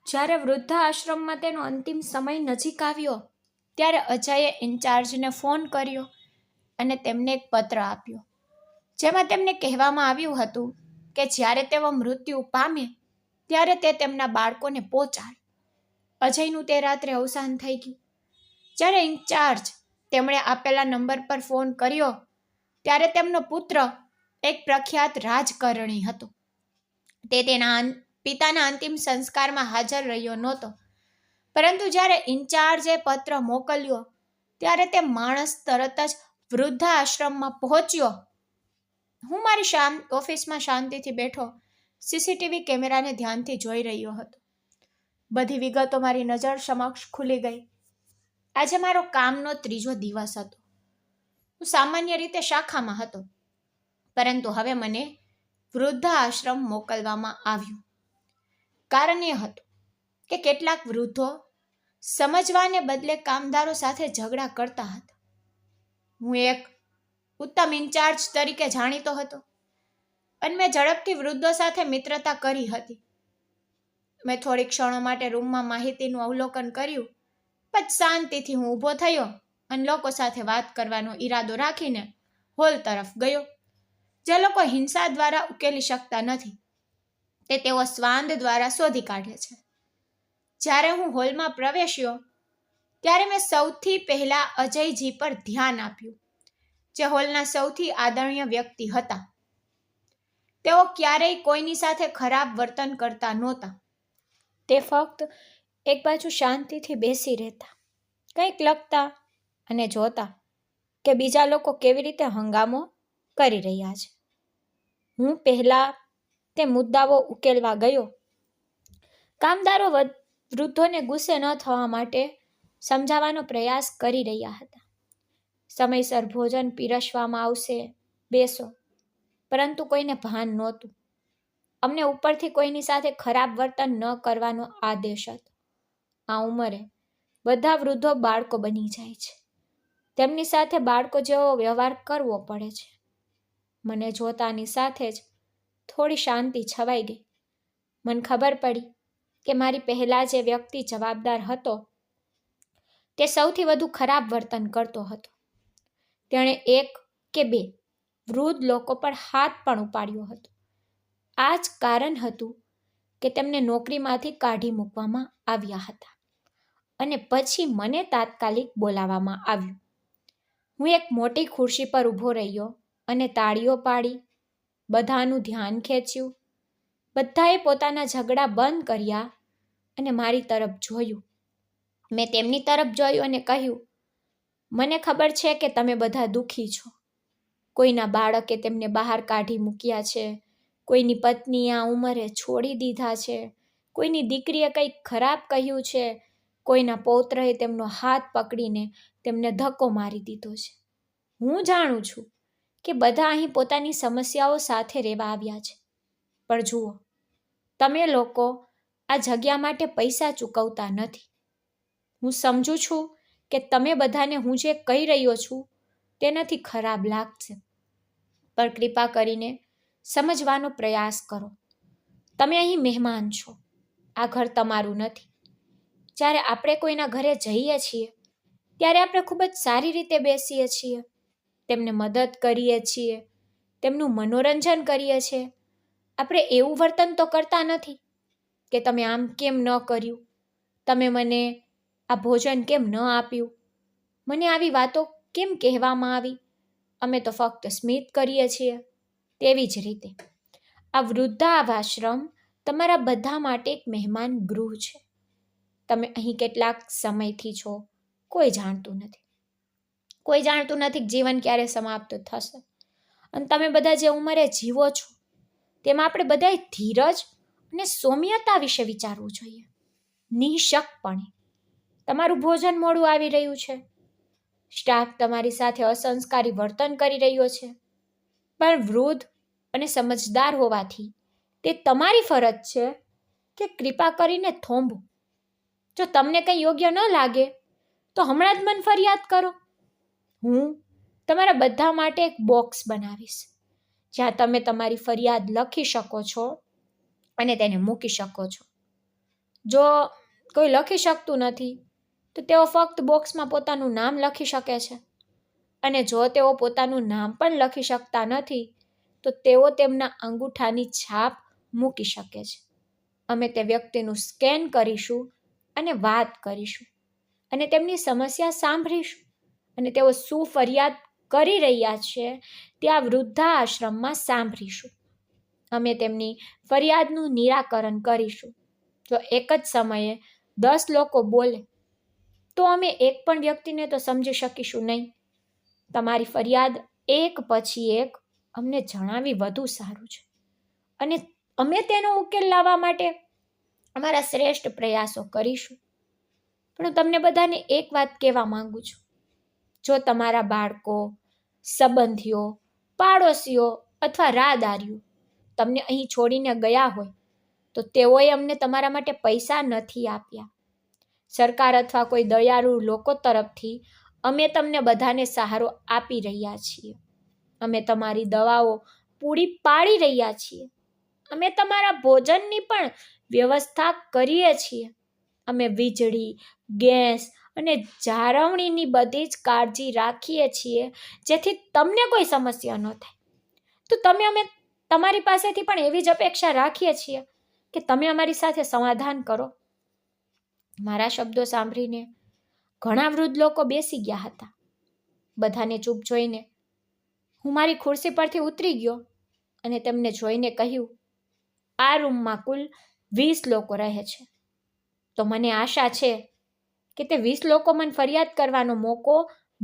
જ્યારે વૃદ્ધાશ્રમમાં તેનો અંતિમ સમય નજીક આવ્યો ત્યારે અજયે ઇન્ચાર્જને ફોન કર્યો અને તેમને એક પત્ર આપ્યો, જેમાં તેમને કહેવામાં આવ્યું હતું કે જ્યારે તેઓ મૃત્યુ પામે ત્યારે તે તેમના બાળકોને પહોંચાડે. અજયનું તે રાત્રે અવસાન થઈ ગયું. જ્યારે ઇન્ચાર્જ તેમણે આપેલા નંબર પર ફોન કર્યો ત્યારે તેમનો પુત્ર એક પ્રખ્યાત રાજકારણી હતો. તે તેના પિતાના અંતિમ સંસ્કારમાં હાજર રહ્યો નહોતો, પરંતુ જ્યારે ઇન્ચાર્જે પત્ર મોકલ્યો ત્યારે તે માણસ તરત જ વૃદ્ધાશ્રમમાં પહોંચ્યો. હું મારી ઓફિસમાં શાંતિથી બેઠો સીસીટીવી કેમેરાને ધ્યાનથી જોઈ રહ્યો હતો. બધી વિગતો મારી નજર સમક્ષ ખુલી ગઈ. આજે મારો કામનો 3જો દિવસ હતો. હું સામાન્ય રીતે શાખામાં હતો, પરંતુ હવે મને વૃદ્ધાશ્રમ મોકલવામાં આવ્યું. કારણ એ હતું કે કેટલાક વૃદ્ધો સમજવાને બદલે કામદારો સાથે ઝઘડા કરતા હતા. હું એક ઉત્તમ ઇન્ચાર્જ તરીકે જાણીતો હતો અને મેં ઝડપથી વૃદ્ધો સાથે મિત્રતા કરી હતી. મેં થોડી ક્ષણો માટે રૂમમાં માહિતીનું અવલોકન કર્યું, પછી શાંતિથી હું ઊભો થયો અને લોકો સાથે વાત કરવાનો ઈરાદો રાખીને હોલ તરફ ગયો. જે લોકો હિંસા દ્વારા ઉકેલી શકતા નથી તે તેઓ સ્વાંદ દ્વારા શોધી કાઢે છે. જ્યારે હું હોલમાં પ્રવેશ્યો ત્યારે મેં સૌથી પહેલા અજયજી પર ધ્યાન આપ્યું, જે હોલના સૌથી આદરણીય વ્યક્તિ હતા. તેઓ ક્યારેય કોઈની સાથે ખરાબ વર્તન કરતા નહોતા. તે ફક્ત એક બાજુ શાંતિથી બેસી રહેતા, કંઈક લખતા અને જોતા કે બીજા લોકો કેવી રીતે હંગામો કરી રહ્યા છે. હું પહેલા તે મુદ્દાઓ ઉકેલવા ગયો. કામદારો વૃદ્ધોને ગુસ્સે ન થવા માટે સમજાવવાનો પ્રયાસ કરી રહ્યા હતા. સમયસર ભોજન પીરસવામાં આવશે, બેસો. પરંતુ કોઈને ભાન નહોતું. અમને ઉપરથી કોઈની સાથે ખરાબ વર્તન ન કરવાનો આદેશ હતો. આ ઉંમરે બધા વૃદ્ધો બાળકો બની જાય છે. તેમની સાથે બાળકો જેવો વ્યવહાર કરવો પડે છે. મને જોતાની સાથે જ થોડી શાંતિ છવાઈ ગઈ. મને ખબર પડી કે મારી પહેલા જે વ્યક્તિ જવાબદાર હતો તે સૌથી વધુ ખરાબ વર્તન કરતો હતો. તેણે 1 કે 2 વૃદ્ધ લોકો પર હાથ પણ ઉપાડ્યો હતો. આ જ કારણ હતું કે તેમને નોકરીમાંથી કાઢી મૂકવામાં આવ્યા હતા અને પછી મને તાત્કાલિક બોલાવવામાં આવ્યું. હું એક મોટી ખુરશી પર ઊભો રહ્યો અને તાળીઓ પાડી. બધાનું ધ્યાન ખેંચ્યું. બધાએ પોતાના ઝઘડા બંધ કર્યા અને મારી તરફ જોયું. મેં તેમની તરફ જોયું અને કહ્યું, મને ખબર છે કે તમે બધા દુઃખી છો. કોઈના બાળકે તેમને બહાર કાઢી મૂક્યા છે, કોઈની પત્નીએ આ ઉંમરે છોડી દીધા છે, કોઈની દીકરીએ કંઈક ખરાબ કહ્યું છે, કોઈના પૌત્રએ તેમનો હાથ પકડીને તેમને ધક્કો મારી દીધો છે. હું જાણું છું કે બધા અહીં પોતાની સમસ્યાઓ સાથે રહેવા આવ્યા છે, પણ જુઓ, તમે લોકો આ જગ્યા માટે પૈસા ચૂકવતા નથી. હું સમજુ છું કે તમે બધાને હું જે કહી રહ્યો છું તેનાથી ખરાબ લાગશે, પણ કૃપા કરીને સમજવાનો પ્રયાસ કરો. તમે અહીં મહેમાન છો. આ ઘર તમારું નથી. જ્યારે આપણે કોઈના ઘરે જઈએ છીએ ત્યારે આપણે ખૂબ જ સારી રીતે બેસીએ છીએ, તેમને મદદ કરીએ છીએ, તેમનું મનોરંજન કરીએ છીએ. આપણે એવું વર્તન તો કરતા નથી કે તમે આમ કેમ ન કર્યું, તમે મને આ ભોજન કેમ ન આપ્યું, મને આવી વાતો કેમ કહેવામાં આવી, અમે તો ફક્ત સ્મિત કરીએ છીએ. તેવી જ રીતે આ વૃદ્ધાશ્રમ તમારા બધા માટે એક મહેમાન ગૃહ છે. તમે અહીં કેટલાક સમયથી છો, કોઈ જાણતું નથી. કોઈ જાણતું નથી કે જીવન ક્યારે સમાપ્ત થશે. અને તમે બધા જે ઉંમરે જીવો છો તેમાં આપણે બધાએ ધીરજ અને સૌમ્યતા વિશે વિચારવું જોઈએ. નિઃશકપણે તમારું ભોજન મોડું આવી રહ્યું છે, સ્ટાફ તમારી સાથે અસંસ્કારી વર્તન કરી રહ્યો છે, પણ વૃદ્ધ અને સમજદાર હોવાથી તે તમારી ફરજ છે કે કૃપા કરીને થોભો. જો તમને કંઈ યોગ્ય ન લાગે તો હમણાં જ મને ફરિયાદ કરો. હું તમારા બધા માટે એક બોક્સ બનાવીશ જ્યાં તમે તમારી ફરિયાદ લખી શકો છો અને તેને મૂકી શકો છો. જો કોઈ લખી શકતું નથી તો તેઓ ફક્ત બોક્સમાં પોતાનું નામ લખી શકે છે, અને જો તેઓ પોતાનું નામ પણ લખી શકતા નથી તો તેઓ તેમના અંગૂઠાની છાપ મૂકી શકે છે. અમે તે વ્યક્તિનું સ્કેન કરીશું અને વાત કરીશું અને તેમની સમસ્યા સાંભળીશું અને તેઓ શું ફરિયાદ કરી રહ્યા છે તે આ વૃદ્ધાશ્રમમાં સાંભળીશું. અમે તેમની ફરિયાદનું નિરાકરણ કરીશું. જો એક જ સમયે 10 લોકો બોલે તો અમે એક પણ વ્યક્તિને તો સમજી શકીશું નહીં. તમારી ફરિયાદ એક પછી એક અમને જણાવી વધુ સારું છે, અને અમે તેનો ઉકેલ લાવવા માટે અમારા શ્રેષ્ઠ પ્રયાસો કરીશું. પણ હું તમને બધાને એક વાત કહેવા માંગુ છું. જો તમારા બાળકો, સંબંધીઓ, પાડોશીઓ અથવા રાહદારીઓ તમને અહીં છોડીને ગયા હોય તો તેઓએ અમને તમારા માટે પૈસા નથી આપ્યા. સરકાર અથવા કોઈ દયાળુ લોકો તરફથી અમે તમને બધાને સહારો આપી રહ્યા છીએ. અમે તમારી દવાઓ પૂરી પાડી રહ્યા છીએ. અમે તમારા ભોજનની પણ વ્યવસ્થા કરીએ છીએ. અમે વીજળી, ગેસ અને જાળવણીની બધી જ કાળજી રાખીએ છીએ જેથી તમને કોઈ સમસ્યા ન થાય. તો અમે તમારી પાસેથી પણ એવી જ અપેક્ષા રાખીએ છીએ કે તમે અમારી સાથે સમાધાન કરો. મારા શબ્દો સાંભળીને ઘણા વૃદ્ધ લોકો બેસી ગયા હતા. બધાને ચૂપ જોઈને હું મારી ખુરશી પરથી ઉતરી ગયો અને તેમને જોઈને કહ્યું, આ રૂમમાં કુલ 20 લોકો રહે છે. તો મને આશા છે કે તે 20 લોકો મને ફરિયાદ કરવાનો મોકો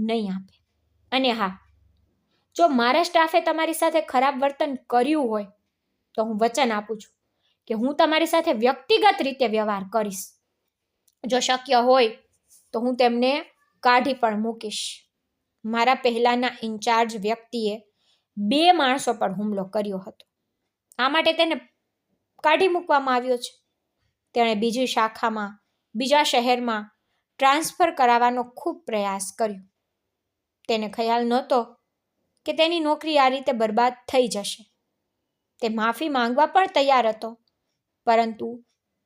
નહીં આપે. અને હા, જો મારા સ્ટાફે તમારી સાથે ખરાબ વર્તન કર્યું હોય તો હું વચન આપું છું કે હું તમારી સાથે વ્યક્તિગત રીતે વ્યવહાર કરીશ. જો શક્ય હોય તો હું તેમને કાઢી પણ મૂકીશ. મારા પહેલાના ઇન્ચાર્જ વ્યક્તિએ 2 માણસો પર હુમલો કર્યો હતો. આ માટે તેને કાઢી મૂકવામાં આવ્યો છે. તેણે બીજી શાખામાં, બીજા શહેરમાં ટ્રાન્સફર કરાવવાનો ખૂબ પ્રયાસ કર્યો. તેને ખ્યાલ નહોતો કે તેની નોકરી આ રીતે બરબાદ થઈ જશે. તે માફી માંગવા પણ તૈયાર હતો, પરંતુ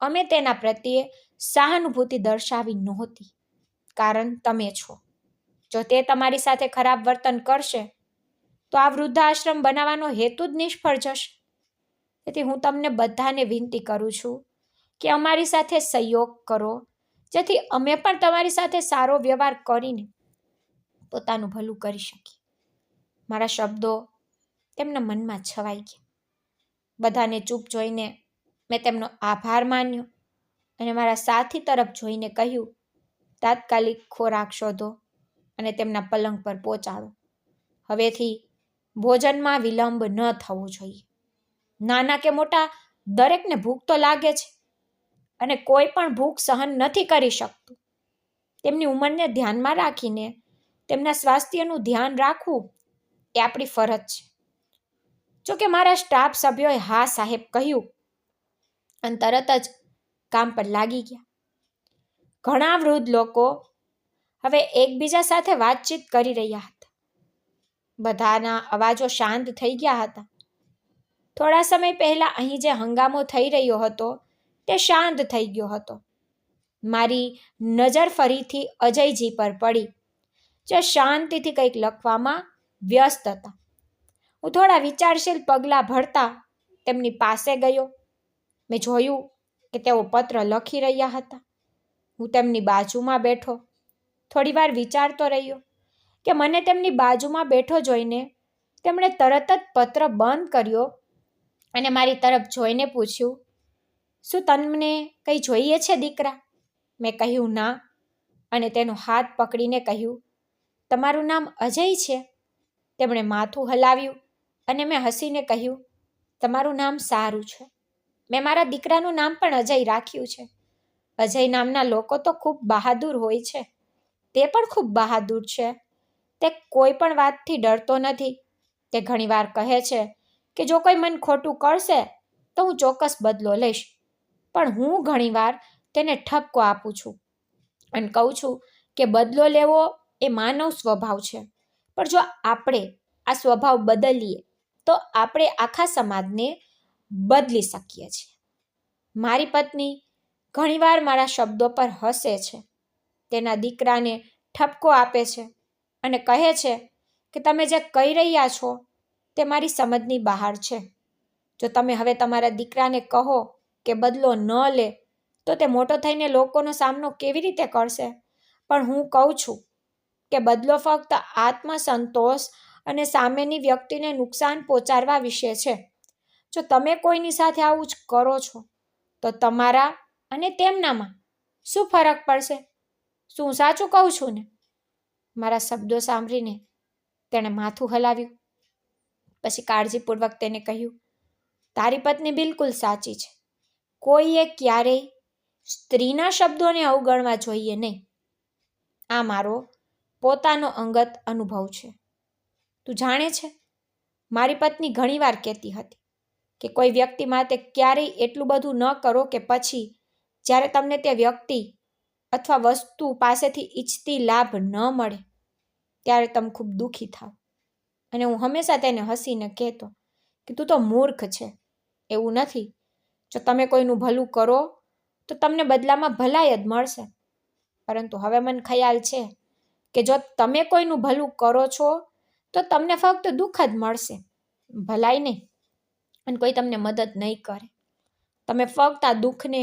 અમે તેના પ્રત્યે સહાનુભૂતિ દર્શાવી નહોતી, કારણ તમે છો. જો તે તમારી સાથે ખરાબ વર્તન કરશે તો આ વૃદ્ધાશ્રમ બનાવવાનો હેતુ જ નિષ્ફળ જશે. તેથી હું તમને બધાને વિનંતી કરું છું કે અમારી સાથે સહયોગ કરો, જેથી અમે પણ તમારી સાથે સારો વ્યવહાર કરીને પોતાનું ભલું કરી શકીએ. મારા શબ્દો તેમના મનમાં છવાઈ ગયા. બધાને ચૂપ જોઈને મેં તેમનો આભાર માન્યો અને મારા સાથી તરફ જોઈને કહ્યું, તાત્કાલિક ખોરાક શોધો અને તેમના પલંગ પર પહોંચાડો. હવેથી ભોજનમાં વિલંબ ન થવો જોઈએ. નાના કે મોટા દરેકને ભૂખ તો લાગે છે, અને કોઈ પણ ભૂખ સહન નથી કરી શકતું. તેમની ઉંમરને ધ્યાનમાં રાખીને તેમના સ્વાસ્થ્યનું ધ્યાન રાખવું એ આપણી ફરજ છે. જો કે મારા સ્ટાફ સભ્યોએ હા સાહેબ કહ્યું અને તરત જ કામ પર લાગી ગયા. ઘણા વૃદ્ધ લોકો હવે એકબીજા સાથે વાતચીત કરી રહ્યા હતા. બધાના અવાજો શાંત થઈ ગયા હતા. થોડા સમય પહેલા અહીં જે હંગામો થઈ રહ્યો હતો તે શાંત થઈ ગયો હતો. મારી નજર ફરીથી અજયજી પર પડી, જે શાંતિથી કંઈક લખવામાં વ્યસ્ત હતા. હું થોડા વિચારશીલ પગલાં ભરતા તેમની પાસે ગયો. મેં જોયું કે તેઓ પત્ર લખી રહ્યા હતા. હું તેમની બાજુમાં બેઠો થોડી વાર વિચારતો રહ્યો કે મને તેમની બાજુમાં બેઠો જોઈને તેમણે તરત જ પત્ર બંધ કર્યો અને મારી તરફ જોઈને પૂછ્યું, શું તમને કંઈ જોઈએ છે દીકરા? મેં કહ્યું ના, અને તેનો હાથ પકડીને કહ્યું, તમારું નામ અજય છે? તેમણે માથું હલાવ્યું અને મેં હસીને કહ્યું, તમારું નામ સારું છે. મેં મારા દીકરાનું નામ પણ અજય રાખ્યું છે. અજય નામના લોકો તો ખૂબ બહાદુર હોય છે. તે પણ ખૂબ બહાદુર છે. તે કોઈ પણ વાતથી ડરતો નથી. તે ઘણીવાર કહે છે કે જો કોઈ મને ખોટું કરશે તો હું ચોક્કસ બદલો લઈશ, પણ હું ઘણીવાર તેને ઠપકો આપું છું અને કહું છું કે બદલો લેવો એ માનવ સ્વભાવ છે, પણ જો આપણે આ સ્વભાવ બદલીએ તો આપણે આખા સમાજને બદલી શકીએ છીએ. મારી પત્ની ઘણીવાર મારા શબ્દો પર હસે છે, તેના દીકરાને ઠપકો આપે છે અને કહે છે કે તમે જે કહી રહ્યા છો તે મારી સમજની બહાર છે. જો તમે હવે તમારા દીકરાને કહો કે બદલો ન લે તો તે મોટો થઈને લોકોનો સામનો કેવી રીતે કરશે? પણ હું કહું છું કે બદલો ફક્ત આત્મસંતોષ અને સામેની વ્યક્તિને નુકસાન પહોંચાડવા વિશે છે. જો તમે કોઈની સાથે આવું જ કરો છો તો તમારા અને તેમનામાં શું ફરક પડશે? શું સાચું કહું છું ને? મારા શબ્દો સાંભળીને તેણે માથું હલાવ્યું. પછી કાળજીપૂર્વક તેને કહ્યું, તારી પત્ની બિલકુલ સાચી છે. કોઈએ ક્યારેય સ્ત્રીના શબ્દોને અવગણવા જોઈએ નહીં. આ મારો પોતાનો અંગત અનુભવ છે. તું જાણે છે, મારી પત્ની ઘણીવાર કહેતી હતી કે કોઈ વ્યક્તિ માટે ક્યારેય એટલું બધું ન કરો કે પછી જ્યારે તમને તે વ્યક્તિ અથવા વસ્તુ પાસેથી ઈચ્છતી લાભ ન મળે ત્યારે તમે ખૂબ દુઃખી થાવ. અને હું હંમેશા તેને હસીને કહેતો કે તું તો મૂર્ખ છે. એવું નથી. જો તમે કોઈનું ભલું કરો તો તમને બદલામાં ભલાઈ જ મળશે. પરંતુ હવે મને ખ્યાલ છે કે જો તમે કોઈનું ભલું કરો છો તો તમને ફક્ત દુઃખ જ મળશે, ભલાઈ નહીં. અને કોઈ તમને મદદ નહીં કરે. તમે ફક્ત આ દુઃખને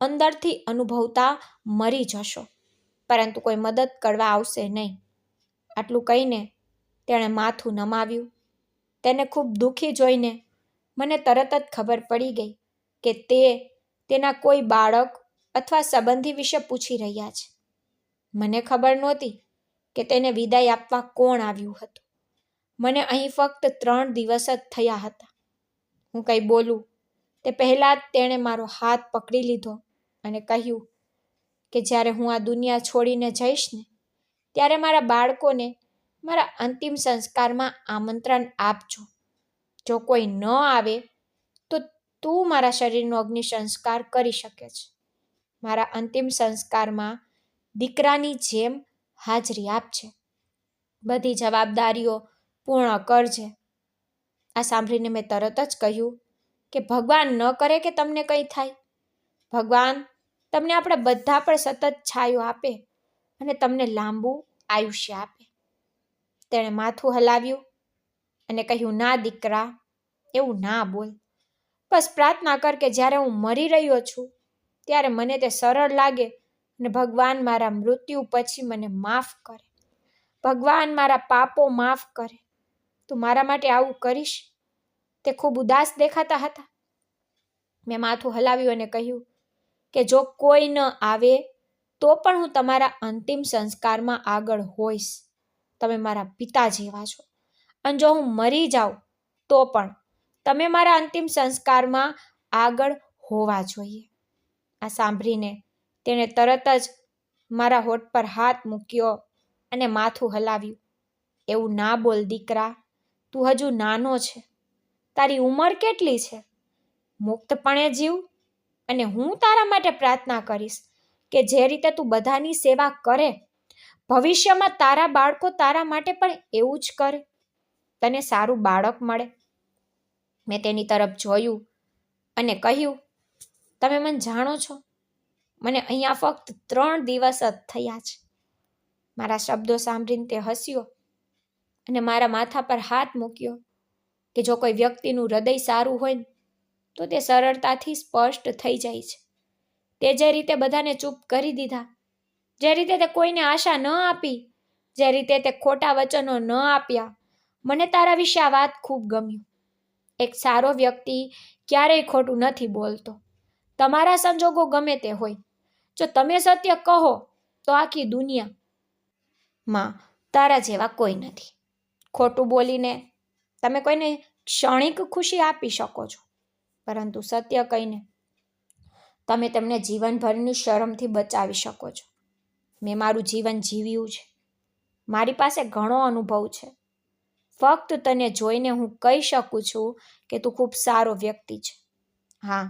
અંદરથી અનુભવતા મરી જશો, પરંતુ કોઈ મદદ કરવા આવશે નહીં. આટલું કહીને તેણે માથું નમાવ્યું. તેને ખૂબ દુઃખી જોઈને મને તરત જ ખબર પડી ગઈ કે તે તેના કોઈ બાળક અથવા સંબંધી વિશે પૂછી રહ્યા છે. મને ખબર નહોતી કે તેને વિદાય આપવા કોણ આવ્યું હતું. મને અહીં ફક્ત 3 દિવસ જ થયા હતા. હું કંઈ બોલું તે પહેલાં જ તેણે મારો હાથ પકડી લીધો અને કહ્યું કે જ્યારે હું આ દુનિયા છોડીને જઈશ ને ત્યારે મારા બાળકોને મારા અંતિમ સંસ્કારમાં આમંત્રણ આપજો. જો કોઈ ન આવે તો તું મારા શરીરનો અગ્નિ સંસ્કાર કરી શકે છે. મારા અંતિમ સંસ્કારમાં દીકરાની જેમ હાજરી આપજે. બધી જવાબદારીઓ પૂર્ણ કરજે. આ સાંભળીને મેં તરત જ કહ્યું કે ભગવાન ન કરે કે તમને કંઈ થાય. ભગવાન તમને આપણે બધા પર સતત છાયો આપે અને તમને લાંબુ આયુષ્ય આપે. તેણે માથું હલાવ્યું અને કહ્યું, ના દીકરા, એવું ના બોલ. બસ પ્રાર્થના કર કે જ્યારે હું મરી રહ્યો છું ત્યારે મને તે સરળ લાગે અને ભગવાન મારા મૃત્યુ પછી મને માફ કરે. ભગવાન મારા પાપો માફ કરે. તું મારા માટે આવું કરીશ? તે ખૂબ ઉદાસ દેખાતા હતા. મેં માથું હલાવ્યું અને કહ્યું કે જો કોઈ ન આવે તો પણ હું તમારા અંતિમ સંસ્કારમાં આગળ હોઈશ. તમે મારા પિતા જેવા છો. અને જો હું મરી જાઉં તો પણ તમે મારા અંતિમ સંસ્કારમાં આગળ હોવા જોઈએ. આ સાંભળીને તેણે તરત જ મારા હોઠ પર હાથ મૂક્યો અને માથું હલાવ્યું. એવું ના બોલ દીકરા, તું હજુ નાનો છે. તારી ઉંમર કેટલી છે? મુક્તપણે જીવ અને હું તારા માટે પ્રાર્થના કરીશ કે જે રીતે તું બધાની સેવા કરે ભવિષ્યમાં તારા બાળકો તારા માટે પણ એવું જ કરે. તને સારું બાળક મળે. મેં તેની તરફ જોયું અને કહ્યું, તમે મને જાણો છો, મને અહીંયા ફક્ત 3 દિવસ જ થયા છે. મારા શબ્દો સાંભળીને તે હસ્યો અને મારા માથા પર હાથ મૂક્યો કે જો કોઈ વ્યક્તિનું હૃદય સારું હોય તો તે સરળતાથી સ્પષ્ટ થઈ જાય છે. તે જે રીતે બધાને ચૂપ કરી દીધા, જે રીતે તે કોઈને આશા ન આપી, જે રીતે તે ખોટા વચનો ન આપ્યા, મને તારા વિશે આ વાત ખૂબ ગમ્યું. એક સારો વ્યક્તિ ક્યારેય ખોટું નથી બોલતો. તમારા સંજોગો ગમે તે હોય, જો તમે સત્ય કહો તો આખી દુનિયામાં તારા જેવા કોઈ નથી. ખોટું બોલીને તમે કોઈને ક્ષણિક ખુશી આપી શકો છો, પરંતુ સત્ય કહીને તમે તેમને જીવનભરની શરમથી બચાવી શકો છો. મેં મારું જીવન જીવ્યું છે. મારી પાસે ઘણો અનુભવ છે. ફક્ત તને જોઈને હું કહી શકું છું કે તું ખૂબ સારો વ્યક્તિ છે. હા,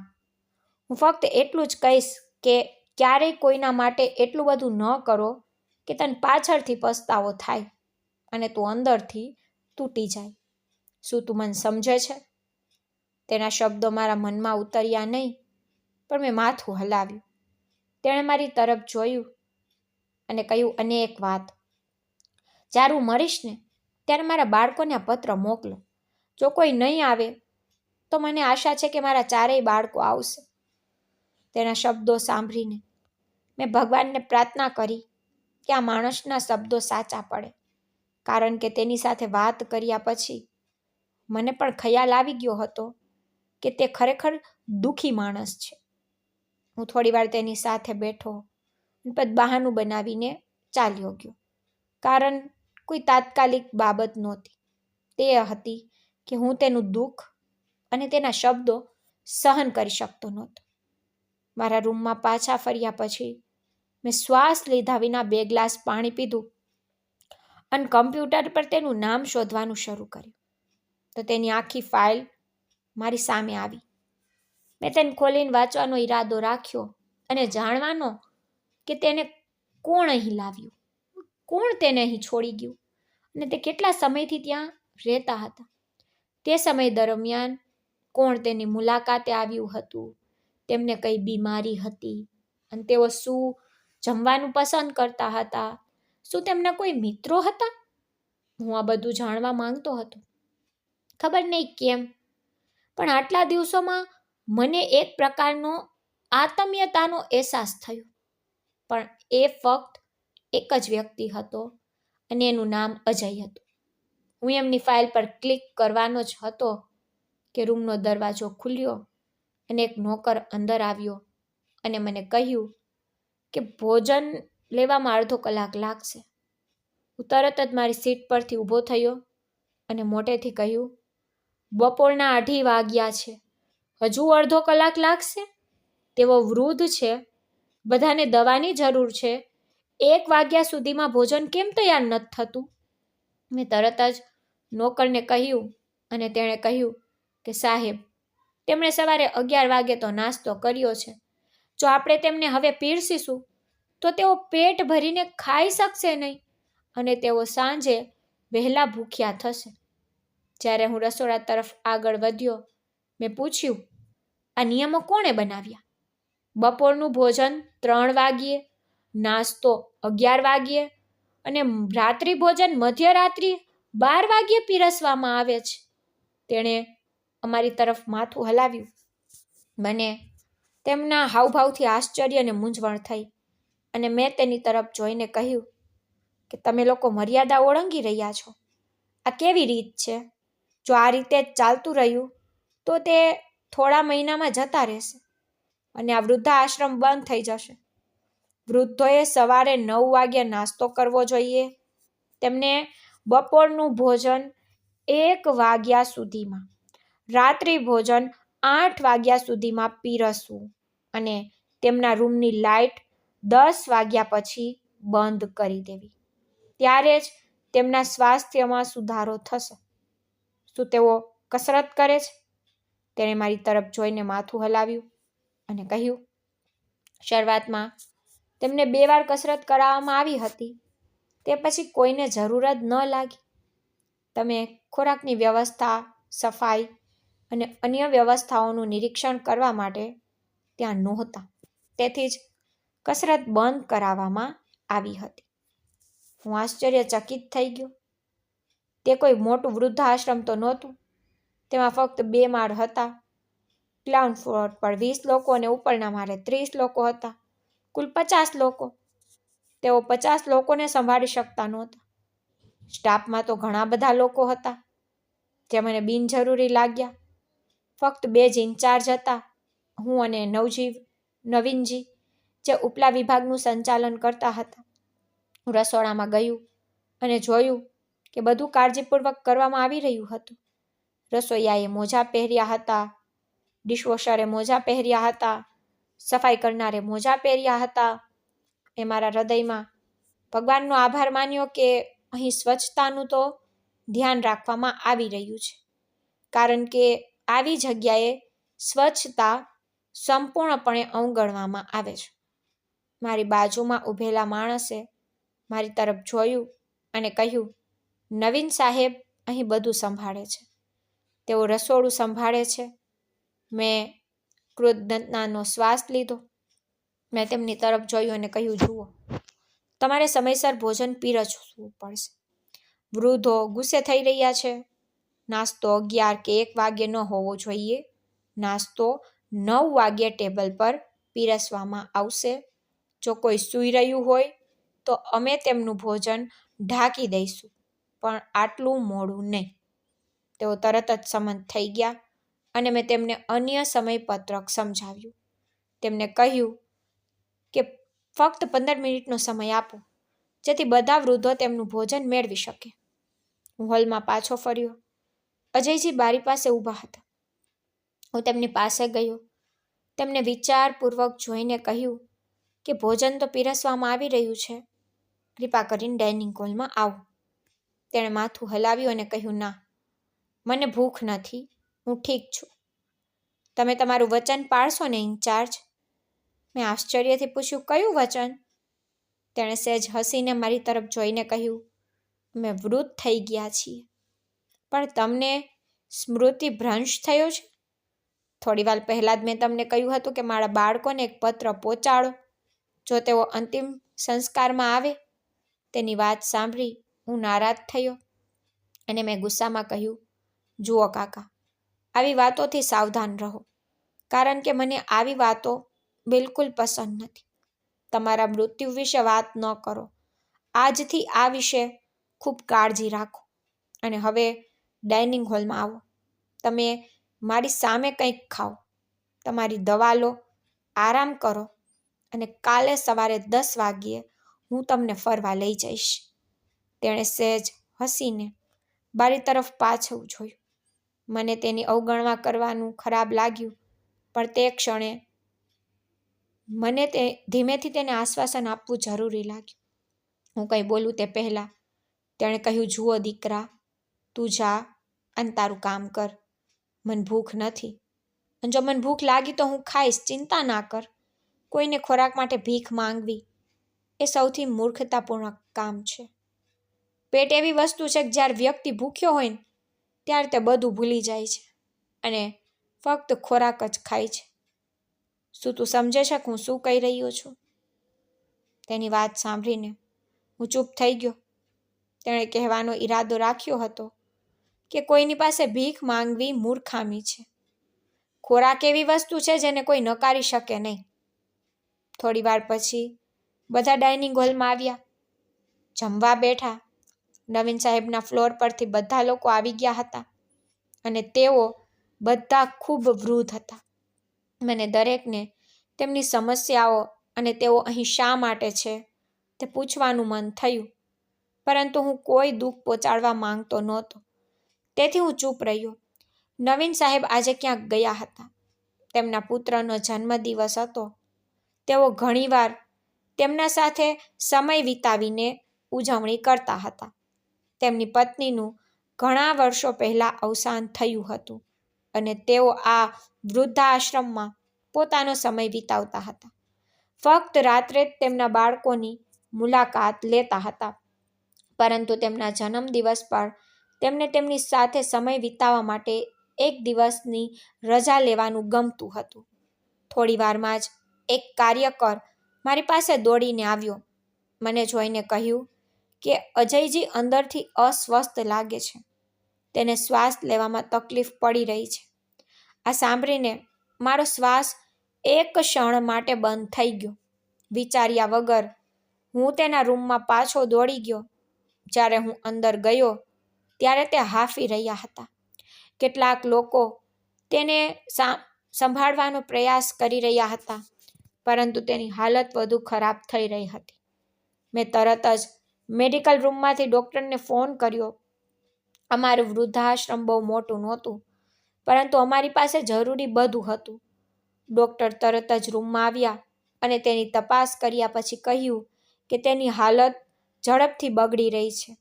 હું ફક્ત એટલું જ કહીશ કે ક્યારેય કોઈના માટે એટલું બધું ન કરો કે તને પાછળથી પસ્તાવો થાય અને તું અંદરથી તૂટી જાય. શું તું મને સમજે છે? તેના શબ્દો મારા મનમાં ઉતર્યા નહીં, પણ મેં માથું હલાવ્યું. તેણે મારી તરફ જોયું અને કહ્યું, અને એક વાત, જ્યારે હું મરીશ ને ત્યારે મારા બાળકોને આ પત્ર મોકલો. જો કોઈ નહીં આવે તો મને આશા છે કે મારા 4 બાળકો આવશે. તેના શબ્દો સાંભળીને મેં ભગવાનને પ્રાર્થના કરી કે આ માણસના શબ્દો સાચા પડે, કારણ કે તેની સાથે વાત કર્યા પછી મને પણ ખ્યાલ આવી ગયો હતો કે તે ખરેખર દુઃખી માણસ છે. હું થોડીવાર તેની સાથે બેઠો અને પછી બહાનું બનાવીને ચાલ્યો ગયો, કારણ કોઈ તાત્કાલિક બાબત નહોતી. તે હતી કે હું તેનું દુઃખ અને તેના શબ્દો સહન કરી શકતો નહોતો. મારા રૂમમાં પાછા ફર્યા પછી મેં શ્વાસ લીધા વિના 2 ગ્લાસ પાણી પીધું અને કમ્પ્યુટર પર તેનું નામ શોધવાનું શરૂ કર્યું. તો તેની આખી ફાઇલ મારી સામે આવી. મેં તેને ખોલીને વાંચવાનો ઈરાદો રાખ્યો અને જાણવાનો કે તેને કોણ અહીં લાવ્યું, કોણ તેને અહીં છોડી ગયું અને તે કેટલા સમયથી ત્યાં રહેતા હતા. તે સમય દરમિયાન કોણ તેની મુલાકાતે આવ્યું હતું, તેમને કઈ બીમારી હતી અને તેઓ શું જમવાનું પસંદ કરતા હતા, શું તેમના કોઈ મિત્રો હતા. હું આ બધું જાણવા માંગતો હતો. ખબર નહીં કેમ, પણ આટલા દિવસોમાં મને એક પ્રકારનો આત્મીયતાનો અહેસાસ થયો. પણ એ ફક્ત એક જ વ્યક્તિ હતો અને એનું નામ અજય હતું. હું એમની ફાઇલ પર ક્લિક કરવાનો જ હતો કે રૂમનો દરવાજો ખુલ્યો અને એક નોકર અંદર આવ્યો અને મને કહ્યું કે ભોજન લેવામાં અડધો કલાક લાગશે. હું તરત જ મારી સીટ પરથી ઊભો થયો અને મોટેથી કહ્યું, બપોરના 2:30 વાગ્યા છે, હજુ અડધો કલાક લાગશે? તેઓ વૃદ્ધ છે, બધાને દવાની જરૂર છે, 1 વાગ્યા સુધીમાં ભોજન કેમ તૈયાર નથી થતું? મેં તરત જ નોકરને કહ્યું અને તેણે કહ્યું કે સાહેબ, તેમણે સવારે 11 વાગે તો નાસ્તો કર્યો છે. જો આપણે તેમને હવે પીરસીશું તો તેઓ પેટ ભરીને ખાઈ શકશે નહીં અને તેઓ સાંજે વહેલા ભૂખ્યા થશે. જ્યારે હું રસોડા તરફ આગળ વધ્યો, મેં પૂછ્યું, આ નિયમો કોણે બનાવ્યા? બપોરનું ભોજન 3 વાગ્યે, નાસ્તો 11 વાગ્યે અને રાત્રિ ભોજન મધ્યરાત્રિ 12 વાગ્યે પીરસવામાં આવે છે. તેણે અમારી તરફ માથું હલાવ્યું. મને તેમના હાવભાવથી આશ્ચર્ય અને મૂંઝવણ થઈ અને મેં તેની તરફ જોઈને કહ્યું કે તમે લોકો મર્યાદા ઓળંગી રહ્યા છો. આ કેવી રીત છે? જો આ રીતે જ ચાલતું રહ્યું તો તે થોડા મહિનામાં જતા રહેશે અને આ વૃદ્ધાશ્રમ બંધ થઈ જશે. વૃદ્ધોએ સવારે 9 વાગ્યે નાસ્તો કરવો જોઈએ, તેમને બપોરનું ભોજન 1 વાગ્યા સુધીમાં, રાત્રિ ભોજન 8 વાગ્યા સુધીમાં પીરસવું અને તેમના રૂમની લાઇટ 10 વાગ્યા પછી બંધ કરી દેવી. ત્યારે જ તેમના સ્વાસ્થ્યમાં સુધારો થશે. શું તેઓ કસરત કરે છે? તેણે મારી તરફ જોઈને માથું હલાવ્યું અને કહ્યું, શરૂઆતમાં તેમને 2 વાર કસરત કરાવવામાં આવી હતી, તે પછી કોઈને જરૂર જ ન લાગી. તમે ખોરાકની વ્યવસ્થા, સફાઈ અને અન્ય વ્યવસ્થાઓનું નિરીક્ષણ કરવા માટે ત્યાં નહોતા, તેથી જ કસરત બંધ કરાવવામાં આવી હતી. હું આશ્ચર્યચકિત થઈ ગયો. તે કોઈ મોટું વૃદ્ધાશ્રમ તો નહોતું. તેમાં ફક્ત 2 માળ હતા. ગ્રાઉન્ડ ફ્લોર પર 20 લોકો અને ઉપરના માળે 30 લોકો હતા. કુલ 50 લોકો. તેઓ 50 લોકોને સંભાળી શકતા નહોતા. સ્ટાફમાં તો ઘણા બધા લોકો હતા જે મને બિનજરૂરી લાગ્યા. ફક્ત 2 જ ઇન્ચાર્જ હતા, હું અને નવીનજી, જે ઉપલા વિભાગનું સંચાલન કરતા હતા. હું રસોડામાં ગયું અને જોયું કે બધું કાળજીપૂર્વક કરવામાં આવી રહ્યું હતું. રસોઈયાએ મોજા પહેર્યા હતા, ડિશવોશરે મોજા પહેર્યા હતા, સફાઈ કરનારે મોજા પહેર્યા હતા. એ મારા હૃદયમાં ભગવાનનો આભાર માન્યો કે અહીં સ્વચ્છતાનું તો ધ્યાન રાખવામાં આવી રહ્યું છે, કારણ કે આવી જગ્યાએ સ્વચ્છતા સંપૂર્ણપણે અવગણવામાં આવે છે. મારી બાજુમાં ઊભેલા માણસે મારી તરફ જોયું અને કહ્યું, નવીન સાહેબ અહીં બધું સંભાળે છે, તેઓ રસોડું સંભાળે છે. મેં કૃતજ્ઞતાનો શ્વાસ લીધો. મેં તેમની તરફ જોયું અને કહ્યું, જુઓ, તમારે સમયસર ભોજન પીરસવું પડશે. વૃદ્ધો ગુસ્સે થઈ રહ્યા છે. નાસ્તો 11 કે 1 વાગ્યે ન હોવો જોઈએ. નાસ્તો 9 વાગ્યે ટેબલ પર પીરસવામાં આવશે. જો કોઈ સૂઈ રહ્યું હોય તો અમે તેમનું ભોજન ઢાંકી દઈશું, પણ આટલું મોડું નહીં. તેઓ તરત જ સંમત થઈ ગયા અને મેં તેમને અન્ય સમયપત્રક સમજાવ્યું. તેમને કહ્યું કે ફક્ત 15 મિનિટનો સમય આપો, જેથી બધા વૃદ્ધો તેમનું ભોજન મેળવી શકે. હું હોલમાં પાછો ફર્યો. અજયજી બારી પાસે ઊભા હતા. હું તેમની પાસે ગયો. તેમને વિચારપૂર્વક જોઈને કહ્યું કે ભોજન તો પીરસવામાં આવી રહ્યું છે. કૃપા કરીને ડાઇનિંગ હોલમાં આવો. તેણે માથું હલાવ્યું અને કહ્યું, ના, મને ભૂખ નથી. હું ઠીક છું. તમે તમારું વચન પાળશો ને, ઇન્ચાર્જ? મેં આશ્ચર્યથી પૂછ્યું, કયું વચન? તેણે સહેજ હસીને મારી તરફ જોઈને કહ્યું, અમે વૃદ્ધ થઈ ગયા છીએ. પણ તમને સ્મૃતિભ્રંશ થયો છે? થોડી વાર પહેલાં જ મેં તમને કહ્યું હતું કે મારા બાળકોને એક પત્ર પહોંચાડો જો તેઓ અંતિમ સંસ્કારમાં આવે. તેની વાત સાંભળી હું નારાજ થયો અને મેં ગુસ્સામાં કહ્યું, જુઓ કાકા, આવી વાતોથી સાવધાન રહો, કારણ કે મને આવી વાતો બિલકુલ પસંદ નથી. તમારા મૃત્યુ વિશે વાત ન કરો. આજથી આ વિશે ખૂબ કાળજી રાખો. અને હવે ડાઇનિંગ હોલમાં આવો. તમે મારી સામે કંઈક ખાઓ, તમારી દવા લો, આરામ કરો અને કાલે સવારે 10 વાગ્યે હું તમને ફરવા લઈ જઈશ. તેણે સહેજ હસીને બારી તરફ પાછું જોયું. મને તેની અવગણના કરવાનું ખરાબ લાગ્યું, પણ તે ક્ષણે મને ધીમેથી તેને આશ્વાસન આપવું જરૂરી લાગ્યું. હું કંઈ બોલું તે પહેલાં તેણે કહ્યું, જુઓ દીકરા, તું જા અને તારું કામ કર. મને ભૂખ નથી, અને જો મને ભૂખ લાગી તો હું ખાઈશ. ચિંતા ના કર. કોઈને ખોરાક માટે ભીખ માંગવી એ સૌથી મૂર્ખતાપૂર્ણ કામ છે. પેટ એવી વસ્તુ છે કે જ્યારે વ્યક્તિ ભૂખ્યો હોય ને ત્યારે તે બધું ભૂલી જાય છે અને ફક્ત ખોરાક જ ખાય છે. શું તું સમજે છે કે હું શું કહી રહ્યો છું? તેની વાત સાંભળીને હું ચૂપ થઈ ગયો. તેણે કહેવાનો ઈરાદો રાખ્યો હતો કે કોઈની પાસે ભીખ માંગવી મૂર્ખામી છે. ખોરાક એવી વસ્તુ છે જેને કોઈ નકારી શકે નહીં. થોડી વાર પછી બધા ડાઇનિંગ હોલમાં આવ્યા, જમવા બેઠા. નવીન સાહેબના ફ્લોર પરથી બધા લોકો આવી ગયા હતા અને તેઓ બધા ખૂબ વૃદ્ધ હતા. મને દરેકને તેમની સમસ્યાઓ અને તેઓ અહીં શા માટે છે તે પૂછવાનું મન થયું, પરંતુ હું કોઈ દુઃખ પહોંચાડવા માંગતો નહોતો, તેથી હું ચૂપ રહ્યો. નવીન સાહેબ આજે ક્યાંક ગયા હતા. તેમના પુત્રનો જન્મદિવસ હતો. તેઓ ઘણીવાર તેમના સાથે સમય વિતાવીને ઉજવણી કરતા હતા. તેમની પત્નીનું ઘણા વર્ષો પહેલાં અવસાન થયું હતું અને તેઓ આ વૃદ્ધાશ્રમમાં પોતાનો સમય વિતાવતા હતા. ફક્ત રાત્રે જ તેમના બાળકોની મુલાકાત લેતા હતા, પરંતુ તેમના જન્મદિવસ પર તેમને તેમની સાથે સમય વિતાવવા માટે એક દિવસની રજા લેવાનું ગમતું હતું. થોડી વારમાં જ એક કાર્યકર મારી પાસે દોડીને આવ્યો. મને જોઈને કહ્યું કે અજયજી અંદરથી અસ્વસ્થ લાગે છે. તેને શ્વાસ લેવામાં તકલીફ પડી રહી છે. આ સાંભળીને મારો શ્વાસ એક ક્ષણ માટે બંધ થઈ ગયો. વિચાર્યા વગર હું તેના રૂમમાં પાછો દોડી ગયો. જ્યારે હું અંદર ગયો ત્યારે તે હાંફી રહ્યા હતા. કેટલાક લોકો તેને સંભાળવાનો પ્રયાસ કરી રહ્યા હતા, પરંતુ તેની હાલત વધુ ખરાબ થઈ રહી હતી. મેં તરત જ મેડિકલ રૂમમાંથી ડૉક્ટરને ફોન કર્યો. અમારું વૃદ્ધાશ્રમ બહુ મોટું નહોતું, પરંતુ અમારી પાસે જરૂરી બધું હતું. ડૉક્ટર તરત જ રૂમમાં આવ્યા અને તેની તપાસ કર્યા પછી કહ્યું કે તેની હાલત ઝડપથી બગડી રહી છે.